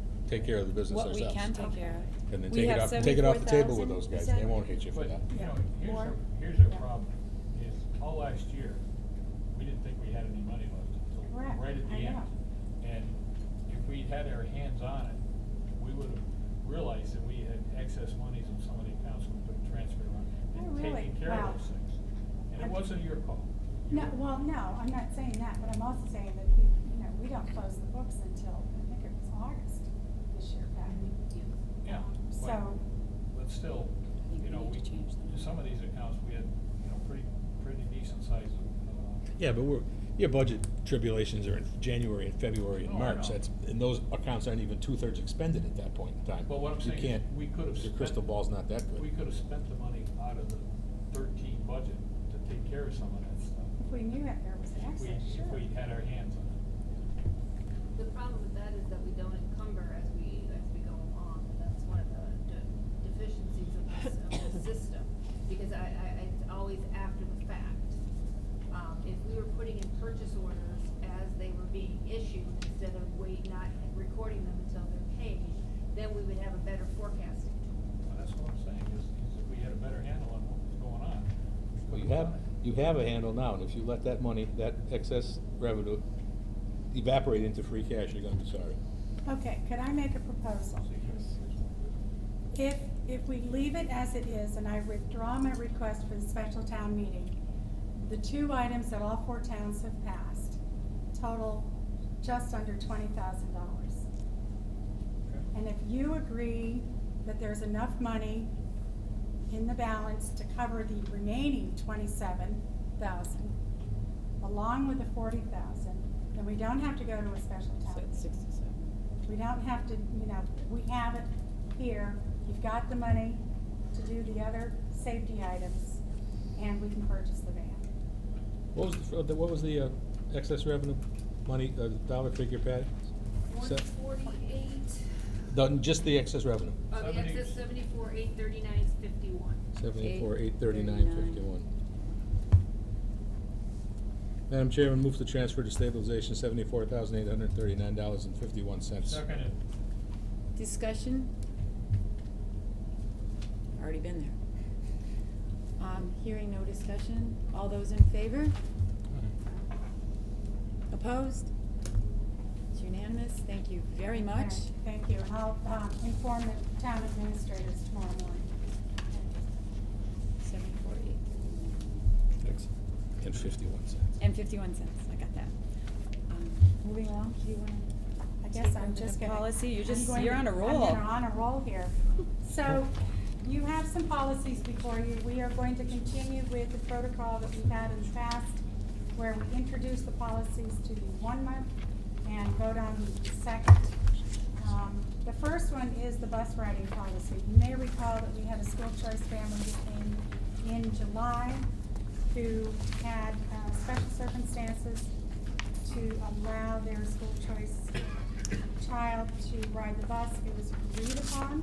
the business What ourselves. we can take care of. And then We take have it off the table with 74,000, those you guys. said? They won't hate you for But, that. More? here's our Yeah. problem, is all last year, we didn't think we had any money left until Correct. right at the I end. know. And if we'd had our hands on it, we would have realized that we had excess monies in some of the accounts we could have transferred around Oh, and really? taken care Wow. of those things. And it wasn't your call. Well, no, I'm not saying that, but I'm also saying that we don't close the books until, I think it was August this year, Patty. Yeah, So, but still, think we need to change them. some of these accounts, we had, pretty decent size of, Yeah, but your budget tribulations are in January and February and Oh, I March. know. And those accounts aren't even 2/3 expended at that point in time. But what I'm saying You is, can't, we could have your spent. crystal ball's not that good. We could have spent the money out of the 13 budget to take care of some of that stuff. if we knew that there was an If we, excess, sure. if we had our hands on it. The problem with that is that we don't encumber as we go along, and that's one of the deficiencies of this system. Because it's always after the fact. If we were putting in purchase orders as they were being issued, instead of not recording them until they're paid, then we would have a better forecasting tool. Well, that's what I'm saying, is if we had a better handle on what was going on. we Well, could've done it. you have a handle now, and if you let that money, that excess revenue evaporate into free cash, you're gonna be sorry. Okay, could I make a proposal? If we leave it as it is, and I withdraw my request for the special town meeting, the two items that all four towns have passed total just under $20,000. And if you agree that there's enough money in the balance to cover the remaining 27,000, along with the 40,000, then we don't have to go to a special town So it's meeting. 67. We don't have to, we have it here, you've got the money to do the other safety items, and we can purchase the van. What was the excess revenue money, dollar figure, Patty? 148. Just the excess revenue. The excess 74,839.51. 74,839.51. Madam Chairman, move to transfer to stabilization $74,839.51. Seconded. Discussion? Already been there. Hearing no discussion, all those in favor? Opposed? It's unanimous, thank you very much. Okay, thank you, and I'll inform the town administrators tomorrow morning. 748. And 51 cents. And 51 cents, I got that. Moving along, do you wanna? I guess take I'm over just the gonna. policy, I'm you're on a roll. I'm on a roll here. So, you have some policies before you. We are going to continue with the protocol that we've had in the past, where we introduce the policies to the 1 month and vote on the second. The first one is the bus riding policy. You may recall that we had a school choice family in July who had special circumstances to allow their school choice child to ride the bus. It was agreed upon.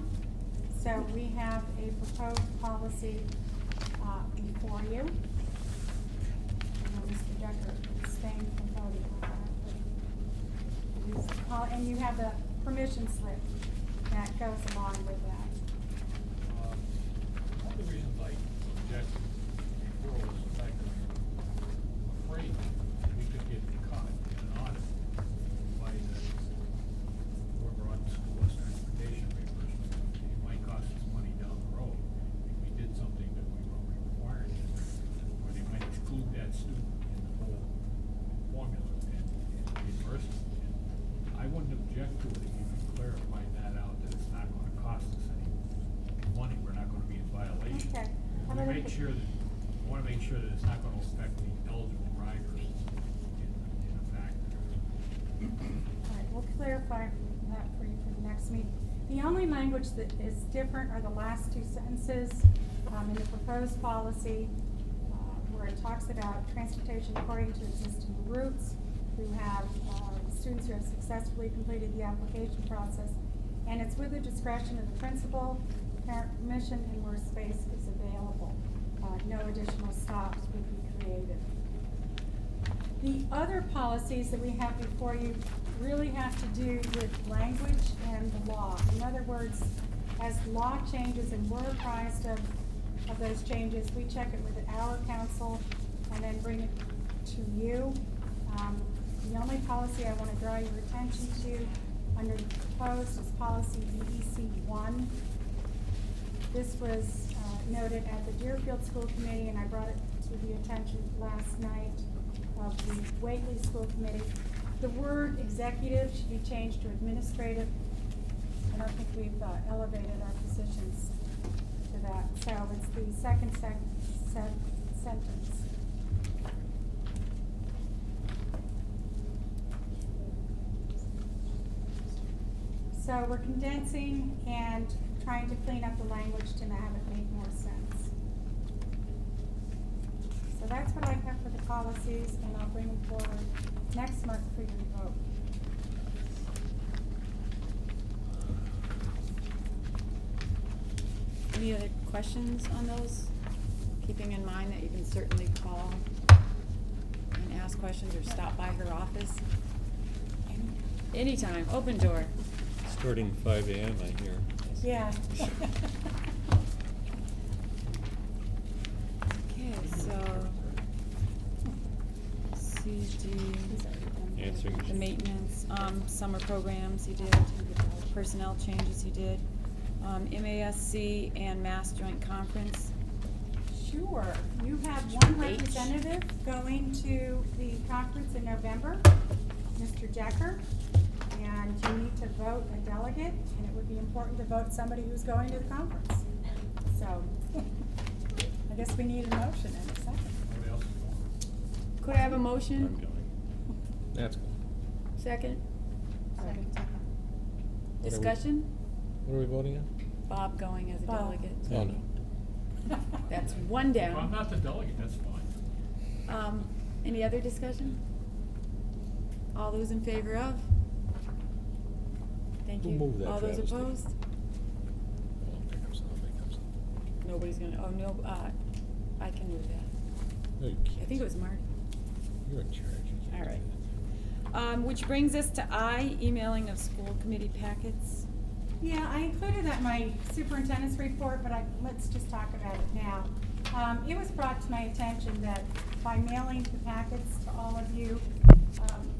So we have a proposed policy before you. I know Mr. Decker is staying from voting on that. And you have the permission slip that goes along with that. One of the reasons I objected before was the fact that I'm afraid we could get caught in an audit by whoever on the school bus transportation reimbursement. It might cost us money down the road if we did something that we weren't required to, or they might exclude that student in the whole formula and reimburse them. And I wouldn't object to it if you could clarify that out, that it's not gonna cost us any money, we're not gonna be in violation. Okay. We make sure that, I wanna make sure that it's not gonna affect the eligible riders in a factor. All right, we'll clarify that for you for the next meeting. The only language that is different are the last two sentences in the proposed policy, where it talks about transportation according to existing routes, who have students who have successfully completed the application process, and it's with the discretion of the principal, parent permission, and where space is available. No additional stops would be created. The other policies that we have before you really have to do with language and the law. In other words, as law changes and we're apprised of those changes, we check it with our counsel and then bring it to you. The only policy I want to draw your attention to under the proposed is policy BEC 1. This was noted at the Deerfield School Committee, and I brought it to the attention last night of Whately School Committee. The word executive should be changed to administrative. I don't think we've elevated our positions to that. So it's the second sentence. So we're condensing and trying to clean up the language to have it make more sense. So that's what I have for the policies, and I'll bring them forward next month for your vote. Any other questions on those? Keeping in mind that you can certainly call and ask questions or stop by her office. Anytime, open door. Starting 5 a.m. I hear. Yeah. Okay, so CD, Answering the machine. maintenance, summer programs he did, personnel changes he did, MASC and Mass Joint Conference. Sure. You have one H. representative going to the conference in November, Mr. Decker, and you need to vote a delegate, and it would be important to vote somebody who's going to the conference. So, I guess we need a motion in a second. Nobody else is going. Could I have a I'm motion? going. That's cool. Second? Second. Discussion? What are we voting on? Bob going as a Bob. delegate. Oh, no. That's one If I'm down. not the delegate, that's fine. Any other discussion? All those in favor of? Thank Who you. moved that All those travesty? opposed? I'll make up something. Nobody's gonna, oh, no, I can move that. No, you I can't. think it was Marty. You're in charge. You can't All do right. that. Which brings us to I, emailing of school committee packets. Yeah, I included that in my superintendent's report, but let's just talk about it now. It was brought to my attention that by mailing the packets to all of you,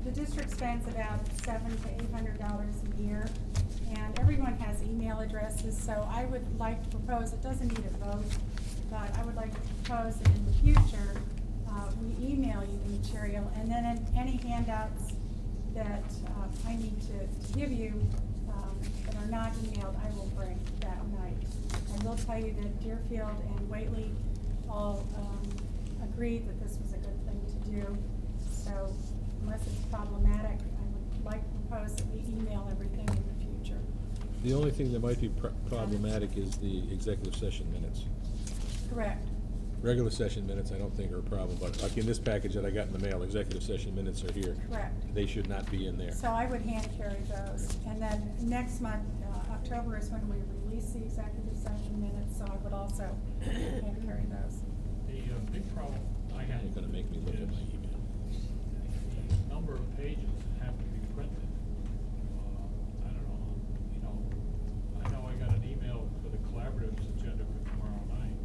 the district spends about $700 to $800 a year, and everyone has email addresses, so I would like to propose, it doesn't need a vote, but I would like to propose that in the future, we email you the material, and then in any handouts that I need to give you that are not emailed, I will bring that night. I will tell you that Deerfield and Whately all agreed that this was a good thing to do. So unless it's problematic, I would like to propose that we email everything in the future. The only thing that might be problematic is the executive session minutes. Correct. Regular session minutes, I don't think are a problem, but like in this package that I got in the mail, executive session minutes are here. Correct. They should not be in there. So I would hand carry those. And then next month, October is when we release the executive session minutes, so I would also hand carry those. The big problem I have. You're gonna make me look at my email. The number of pages that have to be printed. I don't know, I know I got an email for the collaborative's agenda for tomorrow night,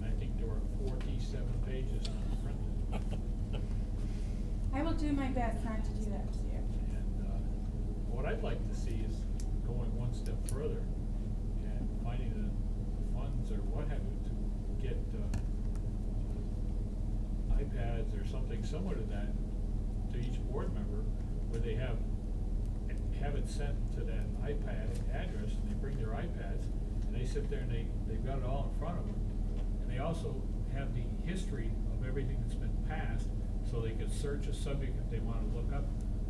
and I think there were 47 pages unprinted. I will do my best not to do that to you. And what I'd like to see is going one step further and finding the funds or what have you to get iPads or something similar to that to each board member, where they have it sent to that iPad address, and they bring their iPads and they sit there and they've got it all in front of them, and they also have the history of everything that's been passed, so they could search a subject if they want to look up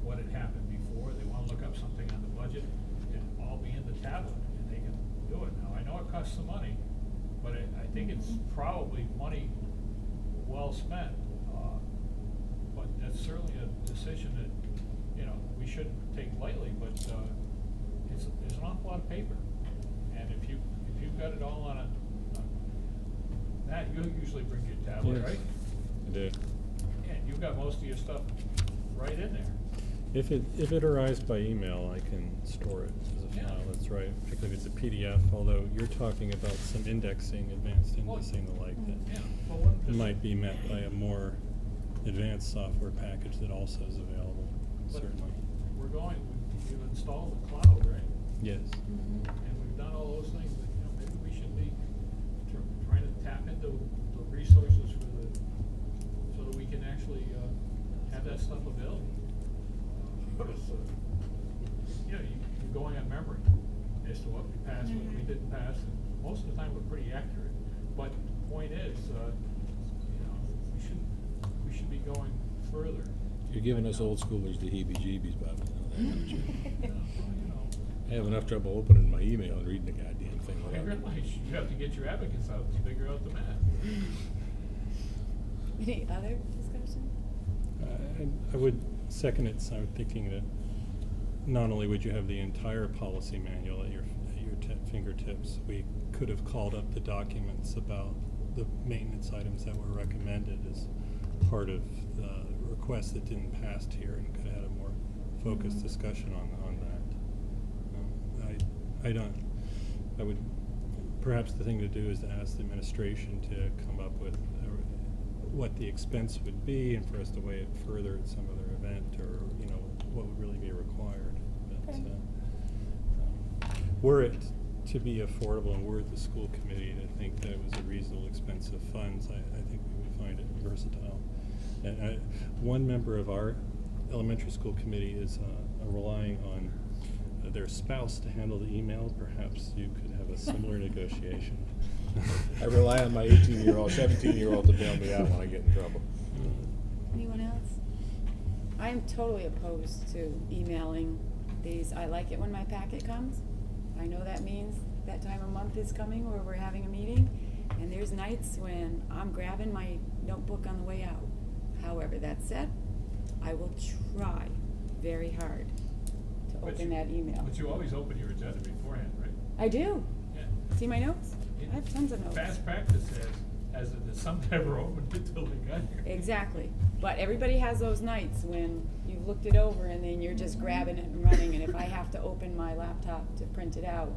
what had happened before, they want to look up something on the budget, it can all be in the tablet, and they can do it. Now, I know it costs some money, but I think it's probably money well spent. But that's certainly a decision that, we shouldn't take lightly, but there's an awful lot of paper. And if you've got it all on Matt, you usually bring your tablet, Yes, right? I do. And you've got most of your stuff right in there. If it arrives by email, I can store it as a Yeah. file, that's right, particularly if it's a PDF, although you're talking about some indexing, advanced Well, indexing, the like, Yeah, that but what might be met by a more advanced software package that also is available, But certainly. we've installed the cloud, right? Yes. And we've done all those things, that, maybe we should be trying to tap into the resources so that we can actually have that stuff available. So, you know, you're going on memory as to what we passed, what we didn't pass, and most of the time we're pretty accurate. But the point is, you know, we should be going further. You're giving us old schoolers the heebie-jeebies, Bob. You know that, don't you? You know, I have enough trouble opening my email and reading the goddamn thing. I without- realize you have to get your abacus out to figure out the math. Any other discussion? I would second it, so I'm thinking that not only would you have the entire policy manual at your fingertips, we could have called up the documents about the maintenance items that were recommended as part of the request that didn't pass here, and could have had a more focused discussion on that. I would, perhaps the thing to do is to ask the administration to come up with what the expense would be, and for us to weigh it further at some other event, or, you know, what would really be required. But, Okay. were it to be affordable, and were it the school committee to think that it was a reasonable expense of funds, I think we would find it versatile. And one member of our elementary school committee is relying on their spouse to handle the emails. Perhaps you could have a similar negotiation. I rely on my 18-year-old, 17-year-old to bail me out when I get in trouble. Anyone else? I'm totally opposed to emailing these. I like it when my packet comes. I know that means that time of month is coming where we're having a meeting, and there's nights when I'm grabbing my notebook on the way out. However, that said, I will try very hard to open that email. But you always open your agenda beforehand, right? I do. Yeah. See my notes? I have tons of notes. Past practice has it that some never opened it till they got here. Exactly. But everybody has those nights when you've looked it over and then you're just grabbing it and running, and if I have to open my laptop to print it out.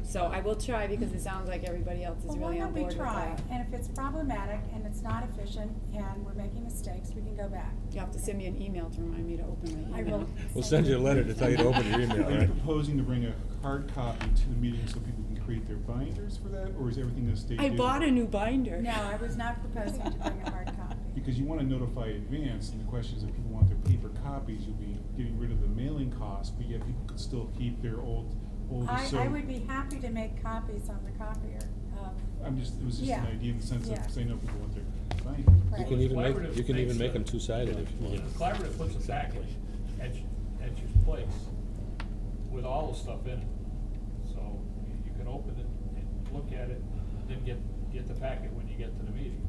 So I will try, because it sounds like everybody else is really on board with that. Well, why don't we try, and if it's problematic and it's not efficient and we're making mistakes, we can go back. You have to send me an email to remind me to open my email. I will. We'll send you a letter to tell you to open your email, Are you right? proposing to bring a hard copy to the meeting so people can create their binders for that, or is everything going to stay I digital? bought a new binder. No, I was not proposing to bring a hard copy. Because you want to notify in advance, and the question is if people want their paper copies, you'll be getting rid of the mailing cost, but yet people could still keep their old so. I would be happy to make copies on the copier of. It was just Yeah. an idea in the sense of, Yeah. because I know people want their binders. You Right. can even Collaborative you can even makes make a- them two-sided if you want. The collaborative puts a package at your place with all the stuff in it. So you can open it and look at it, then get the packet when you get to the meeting.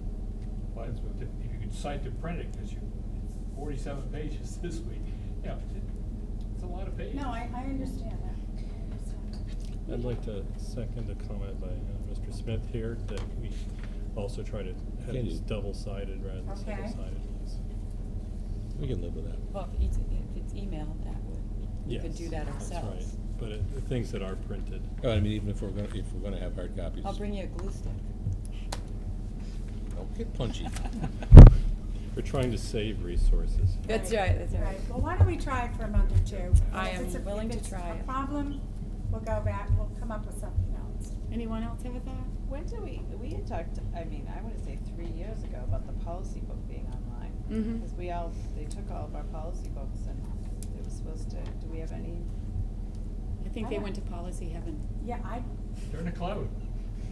But if you can decide to print it, because it's 47 pages this week, yeah, it's a lot of pages. No, I understand that. I'd like to second a comment by Mr. Smith here, that we also try to have Can these you? double-sided rather than Okay. single-sided ones. We can live with that. Well, if it's emailed, we could Yes, do that that's ourselves. right. But the things that are printed. Oh, I mean, even if we're gonna have hard copies. I'll bring you a glue stick. Don't get punchy. We're trying to save resources. That's right, that's right. Well, why don't we try it for a month or two? I If it's am willing to try If it. it's a problem, we'll go back, we'll come up with something else. Anyone else have a thought? When do we had talked, I want to say 3 years ago about the policy book being online. Mhm. Because they took all of our policy books and it was supposed to, do we have any? I think they went to policy heaven. Yeah, They're in the cloud.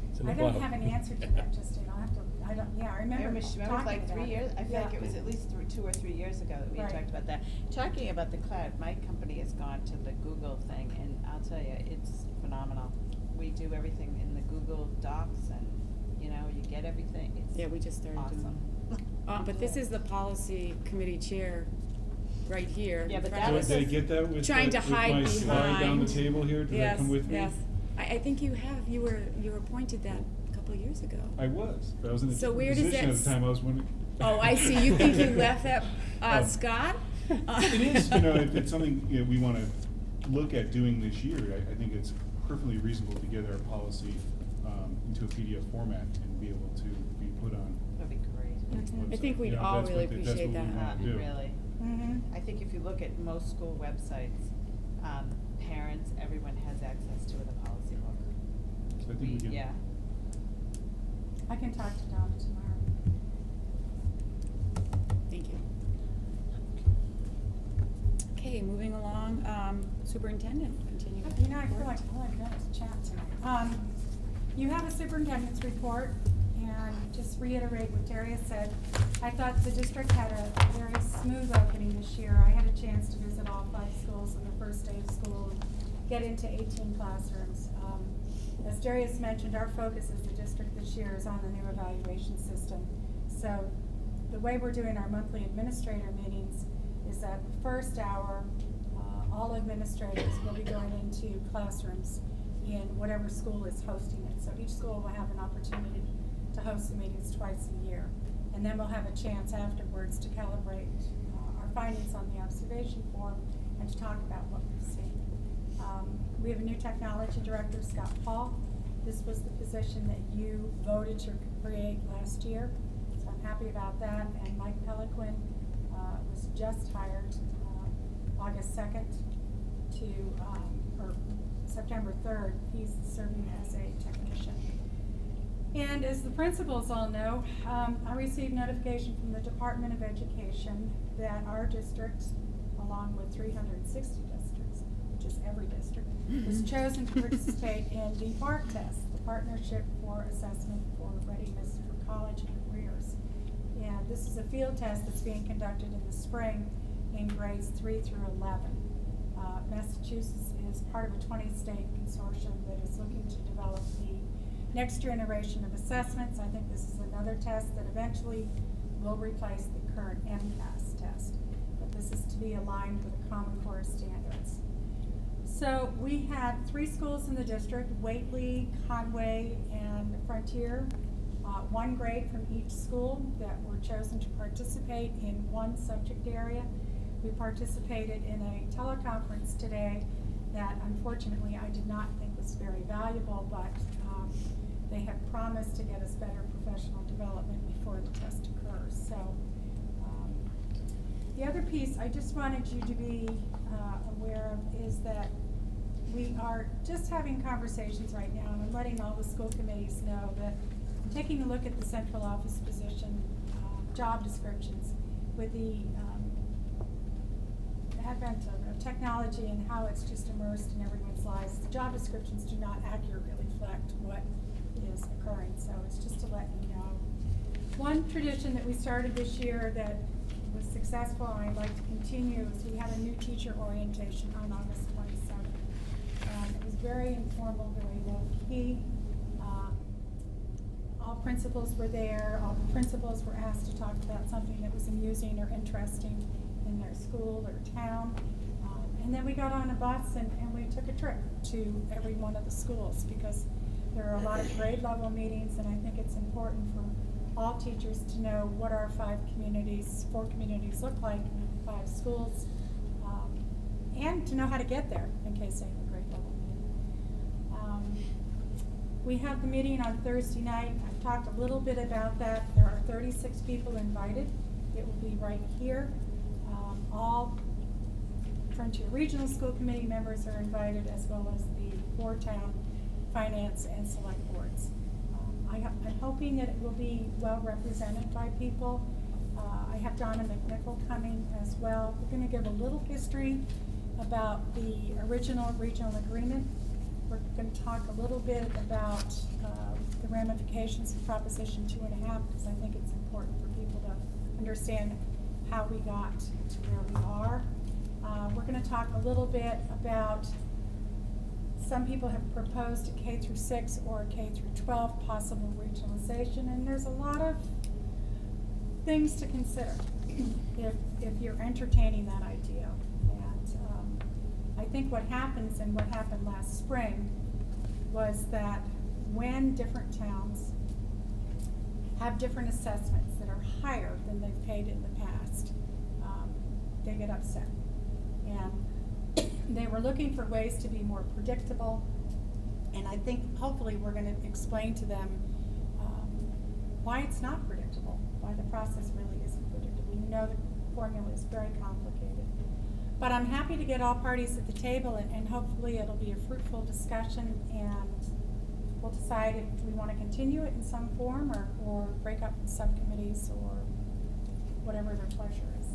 It's in the I don't cloud. have an answer to that, Justine, I'll have to, I remember Remember it talking was like about 3 it. years, I feel like Yeah. it was at least 2 or 3 years ago that we had Right. talked about that. Talking about the cloud, my company has gone to the Google thing, and I'll tell you, it's phenomenal. We do everything in the Google Docs, and, you get everything, it's Yeah, we just started doing awesome. that. But this is the policy committee chair right here. Yeah, in but front that of was- us. Did I get that with Trying to with hide my slide down the behind. table here? Did Yes, that come with me? yes. I think you were appointed that a couple of years ago. I was, but I was in a So different where does position that at the time. I was wondering. Oh, I see, you think you left that, Oh. Scott? It is, if it's something, we wanna look at doing this year, I think it's perfectly reasonable to get our policy, into a PDF format and be able to be put on. That'd be great. I think we'd all that's really what appreciate we that. wanna do. Really. Mhm. I think if you look at most school websites, parents, everyone has access to the policy book. So I think we can. Yeah. I can talk to Donna tomorrow. Thank you. Superintendent, continue. You know, I feel like all I've done is chat tonight. You have a superintendent's report, and just reiterate what Darius said. I thought the district had a very smooth opening this year. I had a chance to visit all 5 schools on the first day of school and get into 18 classrooms. As Darius mentioned, our focus as the district this year is on the new evaluation system. So the way we're doing our monthly administrator meetings is that the first hour, all administrators will be going into classrooms in whatever school is hosting it. So each school will have an opportunity to host the meetings twice a year. And then we'll have a chance afterwards to calibrate our findings on the observation form and to talk about what we've seen. We have a new technology director, Scott Paul. This was the position that you voted to create last year, so I'm happy about that. And Mike Peliquin was just hired August 2nd or September 3rd. He's serving as a technician. And as the principals all know, I received notification from the Department of Education that our district, along with 360 districts, which is every district, was chosen to participate in the BART test, the Partnership for Assessment for Readiness for College and Careers. And this is a field test that's being conducted in the spring in grades 3 through 11. Massachusetts is part of a 20-state consortium that is looking to develop the next generation of assessments. I think this is another test that eventually will replace the current MCAS test. But this is to be aligned with the Common Core standards. So we had 3 schools in the district, Whately, Conway, and Frontier. 1 grade from each school that were chosen to participate in one subject area. We participated in a teleconference today that unfortunately I did not think was very valuable, but they have promised to get us better professional development before the test occurs. So the other piece I just wanted you to be aware of is that we are just having conversations right now, and I'm letting all the school committees know that I'm taking a look at the central office position job descriptions with the advent of technology and how it's just immersed in everyone's lives. The job descriptions do not accurately reflect what is occurring, so it's just to let you know. One tradition that we started this year that was successful and I'd like to continue is we had a new teacher orientation on August 27th. It was very informal, very low-key. All principals were there. All the principals were asked to talk about something that was amusing or interesting in their school or town. And then we got on a bus and we took a trip to every one of the schools because there are a lot of grade level meetings, and I think it's important for all teachers to know what our 4 communities look like in 5 schools, and to know how to get there in case they have a grade level meeting. We have the meeting on Thursday night. I've talked a little bit about that. There are 36 people invited. It will be right here. All Frontier Regional School Committee members are invited, as well as the 4-town finance and select boards. I'm hoping that it will be well represented by people. I have Donna McNichol coming as well. We're going to give a little history about the original regional agreement. We're going to talk a little bit about the ramifications of Proposition 2.5, because I think it's important for people to understand how we got to where we are. We're going to talk a little bit about, some people have proposed a K through 6 or a K through 12 possible regionalization, and there's a lot of things to consider if you're entertaining that idea. And I think what happens, and what happened last spring, was that when different towns have different assessments that are higher than they've paid in the past, they get upset. And they were looking for ways to be more predictable, and I think hopefully we're going to explain to them why it's not predictable, why the process really isn't predictable. You know the formula is very complicated. But I'm happy to get all parties at the table, and hopefully it'll be a fruitful discussion, and we'll decide if we want to continue it in some form or break up in subcommittees or whatever their pleasure is.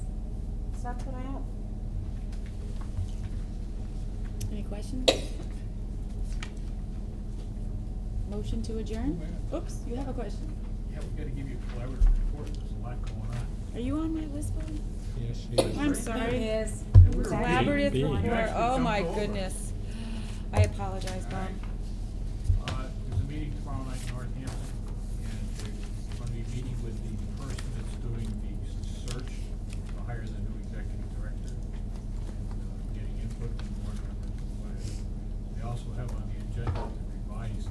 So that's what I have. Any questions? Motion to adjourn? Oops, you have a question. Yeah, we gotta give you a collaborative report, there's a lot going on. Are you on my list, Bob? Yes, I'm sorry. It is. Collaborative Being- report, actually oh jumped my over. goodness. I apologize, Bob. There's a meeting tomorrow night in Northampton, and we're gonna be meeting with the person that's doing the search to hire the new executive director, getting input from board members and whatever. We also have on the agenda the revised,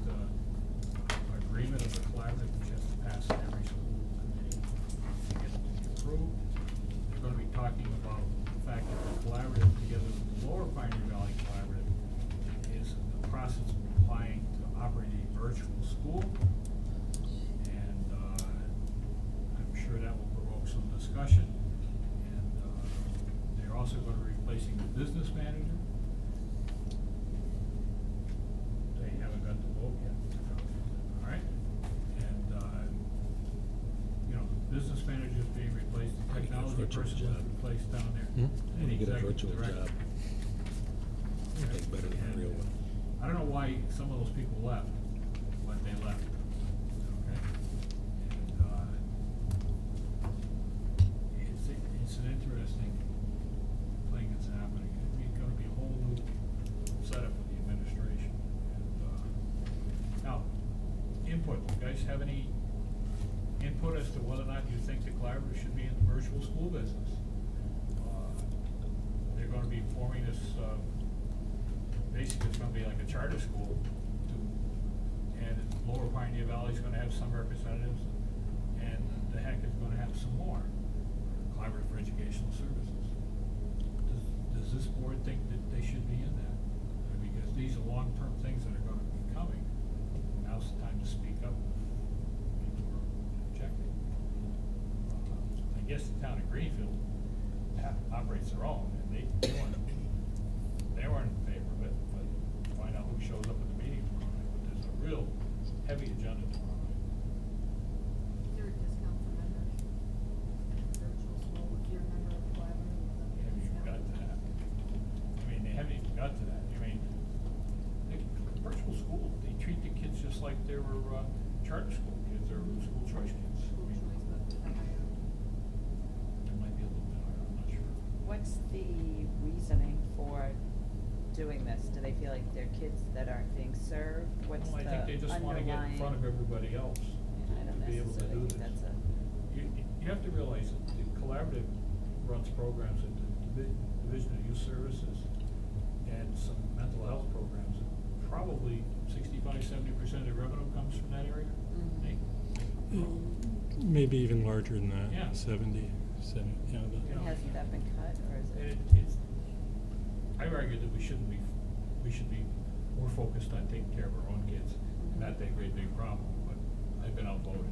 agreement of the collaborative, which has to pass every school committee to get it to be approved. We're gonna be talking about the fact that the collaborative, together with the Lower Pioneer Valley Collaborative, is in the process of applying to operate a virtual school. And, I'm sure that will provoke some discussion. And, they're also gonna be replacing the business manager. They haven't got the vote yet, all right? And, you know, the business manager is being replaced, the How do you get a technology virtual person job? was replaced down there. Hmm? and How do you get a executive virtual director. job? I think better than a real one. I don't know why some of those people left, but they left, okay? And, it's an interesting thing that's happening. It's gonna be a whole new setup with the administration. And, now, input, you guys have any input as to whether or not you think the collaborative should be in the virtual school business? They're gonna be forming this, basically it's gonna be like a charter school and Lower Pioneer Valley's gonna have some representatives, and the heck is gonna have some more. Collaborative for Educational Services. Does this board think that they should be in that? Because these are long-term things that are gonna be coming. Now's the time to speak up if people are objecting. I guess the town of Greenfield operates their own, and they weren't in favor of it, but find out who shows up at the meeting tomorrow night. But there's a real heavy agenda tomorrow night. Is there a discount for membership? Virtual school, if you're a member of the collaborative. They haven't even got to that. I mean, they haven't even got to that. I mean, virtual school, they treat the kids just like they were, charter school kids or school choice kids. School choice, but with a higher. It might be a little bit higher, I'm not sure. What's the reasoning for doing this? Do they feel like they're kids that aren't being served? What's the Well, I think they just wanna get in front of everybody else. I don't to be able to do necessarily think this. that's You have to realize that the collaborative runs programs at the Division of Youth Services and some mental health programs. Probably 65–70% of the revenue comes from that area. Maybe even larger than that. Yeah. 70, yeah. You know, Hasn't that been cut, or is it? It's, I argue that we should be more focused on taking care of our own kids, and that they great big problem, but I've been outvoted.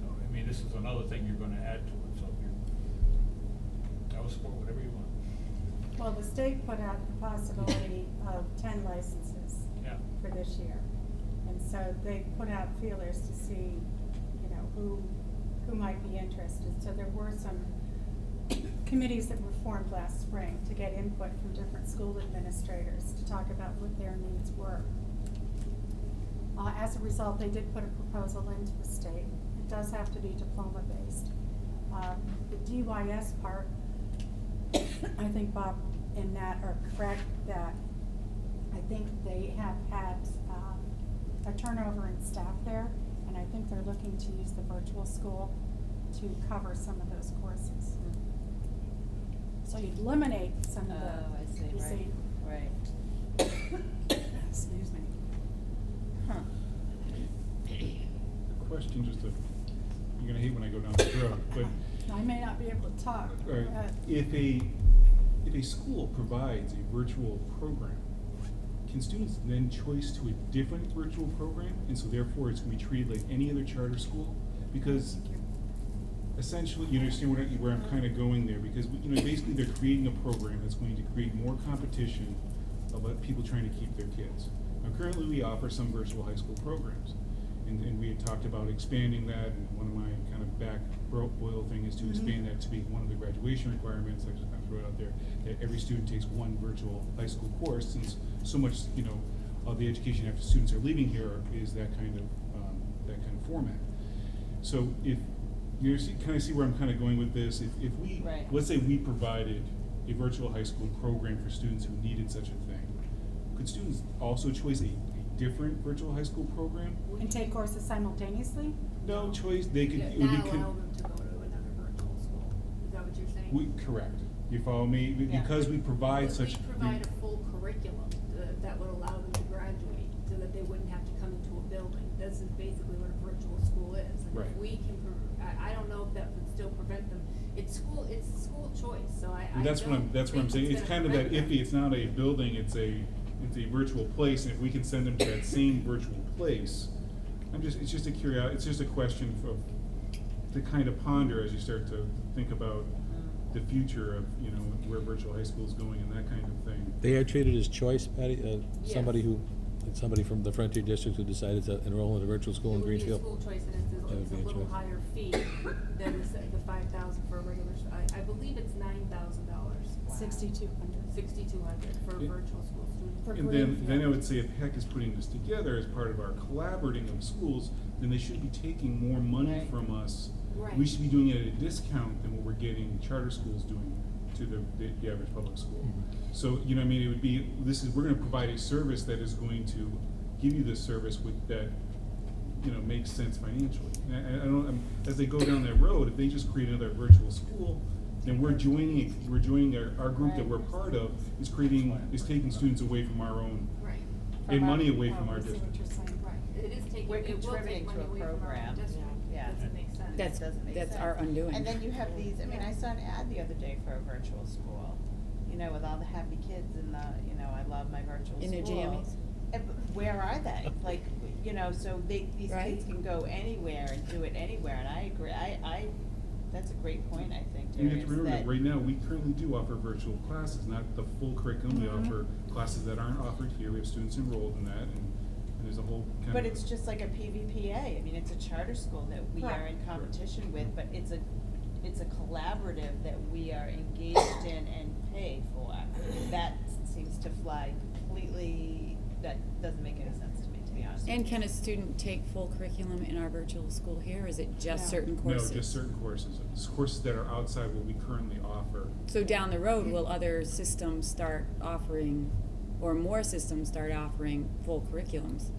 So, I mean, this is another thing you're gonna add to it, so I will support whatever you want. Well, the state put out the possibility of 10 licenses Yeah. for this year. And so they put out feelers to see, you know, who might be interested. So there were some committees that were formed last spring to get input from different school administrators to talk about what their needs were. As a result, they did put a proposal into the state. It does have to be diploma-based. The DYS part, I think Bob and Nat are correct that I think they have had a turnover in staff there, and I think they're looking to use the virtual school to cover some of those courses. So you'd eliminate some of the, Oh, I see, you see. right. Excuse me. Huh. The question, just to, you're gonna hate when I go down this road, but I may not be able to talk. all right, if a school provides a virtual program, can students then choice to a different virtual program, and so therefore it's gonna be treated like any other charter school? Because essentially, you understand where I'm kind of going there, because, you know, basically they're creating a program that's going to create more competition about people trying to keep their kids. Now, currently we offer some virtual high school programs, And we had talked about expanding that, and one of my kind of back boil thing is to expand that to be one of the graduation requirements. I just kind of throw it out there, that every student takes one virtual high school course, since so much, you know, of the education after students are leaving here is that kind of format. So if you kind of see where I'm kind of going with this, if we, Right. let's say we provided a virtual high school program for students who needed such a thing, could students also choose a different virtual high school program? And take courses simultaneously? No choice, they could, it would Not be allow them to go to another virtual school, is that what you're saying? correct. You follow me? Yeah. Because we provide But such. we provide a full curriculum that would allow them to graduate, so that they wouldn't have to come into a building. This is basically what a virtual school is. And Right. if we can, I don't know if that would still prevent them. It's school choice, so I That's what I'm think saying, it's gonna kind of that prevent them. iffy, it's not a building, it's a virtual place, and if we can send them to that same virtual place, it's just a curiosity, it's just a question to kind of ponder as you start to think about the future of, you know, where virtual high school is going and that kind of thing. They are treated as choice, Patty? Somebody Yes. somebody from the Frontier District who decided to enroll in a virtual school in Greenfield? It would be a school choice, and That would it's a be a little choice. higher fee than the 5,000 for a regular, I believe it's $9,000. $6,200. 6,200 for a Yeah. virtual school student. For And Greenfield. then I would say if HEC is putting this together as part of our collaborating of schools, then they should be taking more money Right. from us. Right. We should be doing it at a discount than what we're getting charter schools doing to the average public school. So, you know what I mean, it would be, we're gonna provide a service that is going to give you this service with that, you know, makes sense financially. And I don't, as they go down that road, if they just create another virtual school, then we're joining our group that we're part of is taking students away from our own, Right. and money away Oh, from our I see what district. you're saying. Right, it is taking, We're it will contributing take to money a away from our program. district. Yeah. Doesn't make sense. That's- Doesn't make that's sense. our undoing. And then you have these, I mean, I saw an ad the other day for a virtual school, you know, with all the happy kids and the, you know, I love my virtual school. In their jammies? Where are they? Like, you know, so these Right. kids can go anywhere and do it anywhere, and I agree, that's a great point, I think, You Terry, have to is remember that that- right now, we currently do offer virtual classes, not the full curriculum. We Mhm. offer classes that aren't offered here. We have students enrolled in that, and there's a whole kind of. But it's just like a PVPA, I mean, it's a charter school that we are in Correct. competition with, but it's a collaborative that we are engaged in and pay for. That seems to fly completely, that doesn't make any sense to me, to be honest. And can a student take full curriculum in our virtual school here, or is it just No. certain courses? No, just certain courses. It's courses that are outside what we currently offer. So down the road, will other systems start offering, or more systems start offering full curriculums?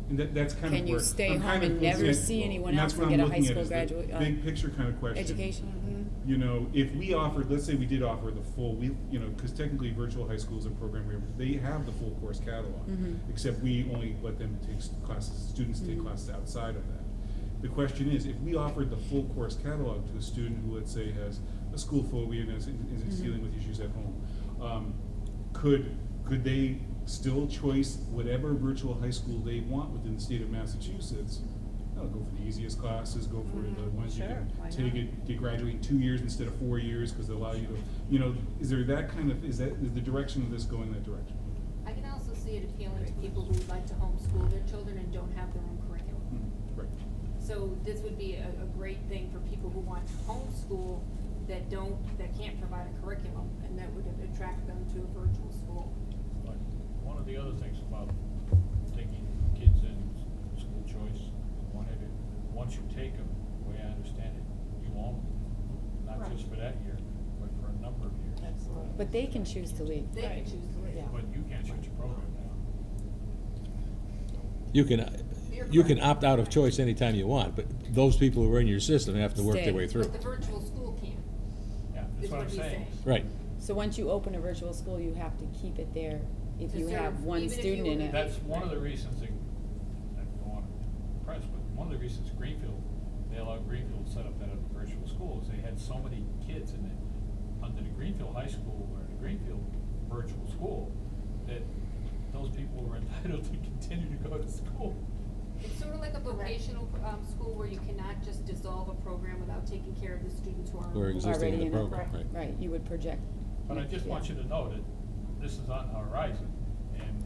And that's kind of Can you where stay I'm home kind of and never looking at- see anyone and that's else what and I'm get a high looking at school is the graduate, big picture kind of question. education? You know, if we offered, let's say we did offer the full, because technically virtual high school is a program where they have the full course catalog, Mhm. except we only let them take classes, students take Mhm. classes outside of that. The question is, if we offered the full course catalog to a student who, let's say, has a school phobia and is Mhm. dealing with issues at home, could they still choice whatever virtual high school they want within the state of Massachusetts? No, go for the easiest classes, go for the ones you Sure, why can take not? it, get graduate in 2 years instead of 4 years, because they allow you to, is there that kind of, is the direction of this going that direction? I can also see it appealing to people who would like to homeschool their children and don't have their own curriculum. Right. So this would be a great thing for people who want to homeschool that can't provide a curriculum, and that would attract them to a virtual school. But one of the other things about taking kids in school choice, once you take them, the way I understand it, you own them, not Right. just for that year, but for a number of years. Absolutely. But they can choose to leave. They can choose to leave. Yeah. But you can't switch your program now. You You're can correct. opt out of choice anytime you want, but those people who are in your system have to work Stay. their way through. But the virtual school can't. Yeah, Is that's what what I'm he's saying. saying. Right. So once you open a virtual school, you have to keep it there if To you have serve, one even if student you in were- it. That's one of the reasons I don't want to press, but one of the reasons Greenfield, they allowed Greenfield to set up that virtual school is they had so many kids in it, under the Greenfield High School or the Greenfield virtual school, that those people were entitled to continue to go to school. It's sort of like a vocational, school where you cannot just dissolve a program without taking care of the students who are. Who are enrolled. existing in Already the in it, program, right. Right, you would project. But I just want you to know that this is on the horizon, and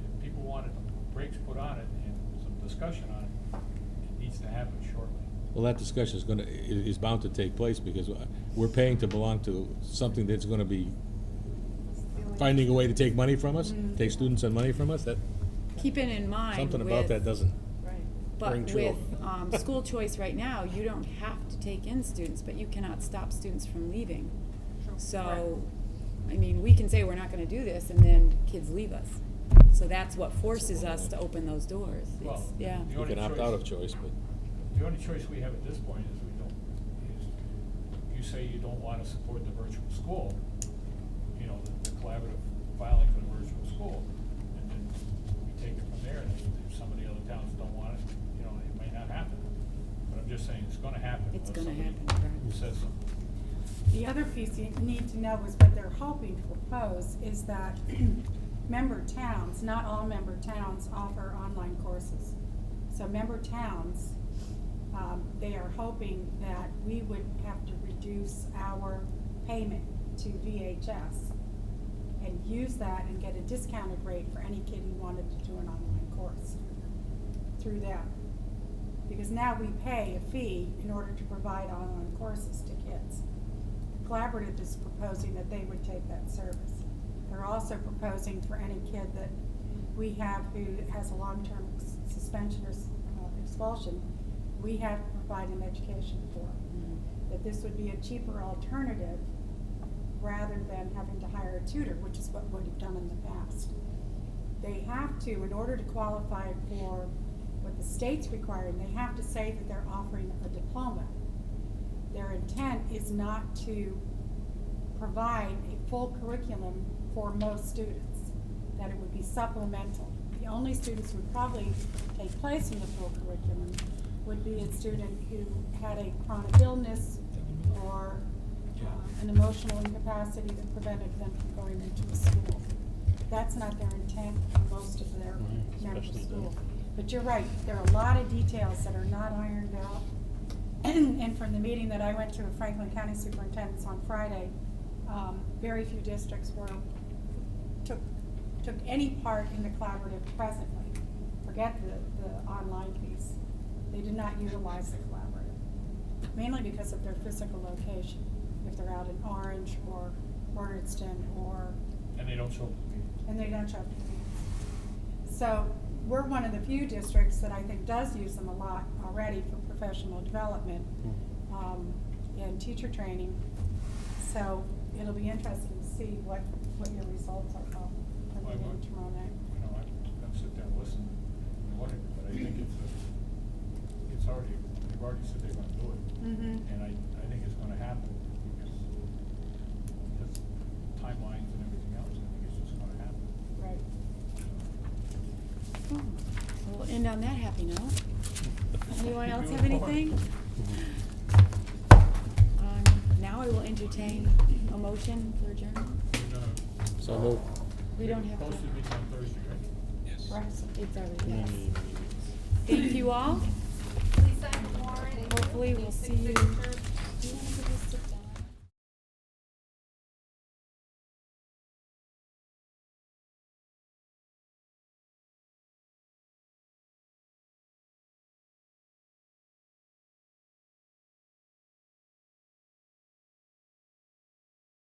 if people wanted brakes put on it and some discussion on it, It needs to happen shortly. Well, that discussion is bound to take place because we're paying to belong to something that's gonna be finding a way to take money from us, take students and money from us, that, Keeping in mind something about with- that doesn't But ring true. with school choice right now, you don't have to take in students, but you cannot stop students from leaving. So, I mean, we can say we're not gonna do this, and then kids leave us. So that's what forces us to open those doors. Well, It's, yeah. the You only can opt choice- out of choice, but The only choice we have at this point is you say you don't wanna support the virtual school, you know, the collaborative filing for the virtual school. And then we take it from there, and if some of the other towns don't want it, you know, it may not happen. But I'm just saying, it's gonna happen. It's unless gonna somebody happen, correct. says something. The other piece you need to know is what they're hoping to propose is that member towns, not all member towns offer online courses. So member towns, they are hoping that we would have to reduce our payment to VHS and use that and get a discounted rate for any kid who wanted to do an online course through them. Because now we pay a fee in order to provide online courses to kids. Collaborative is proposing that they would take that service. They're also proposing for any kid that we have who has a long-term suspension or expulsion, we have to provide an education for. That this would be a cheaper alternative rather than having to hire a tutor, which is what we've done in the past. They have to, in order to qualify for what the state's requiring, they have to say that they're offering a diploma. Their intent is not to provide a full curriculum for most students, that it would be supplemental. The only students who would probably take place in the full curriculum would be a student who had a chronic illness or an emotional incapacity that prevented them from going into a school. That's not their intent for most of their members of school. But you're right, there are a lot of details that are not ironed out. And from the meeting that I went to with Franklin County Superintendents on Friday, very few districts took any part in the collaborative presently. Forget the online piece. They did not utilize the collaborative, mainly because of their physical location. If they're out in Orange or Ordston or. And they don't show up to the meetings. And they don't show up to the meetings. So we're one of the few districts that I think does use them a lot already for professional development and teacher training. So it'll be interesting to see what your results are from Well, tomorrow night. You know, I'm gonna sit there and listen and whatever, but I think it's already, they've already said they're gonna do it. And I think it's gonna happen because timelines and everything else, I think it's just gonna happen. Right. So we'll end on that happy note. Anyone else have anything? Now I will entertain a motion for adjournment. so move. We don't have to. Posted meeting on Thursday, right? Yes. It's already, yes. Thank you all. Please sign the warrant. Hopefully we'll see you. Signatures. Do you want to go sit down?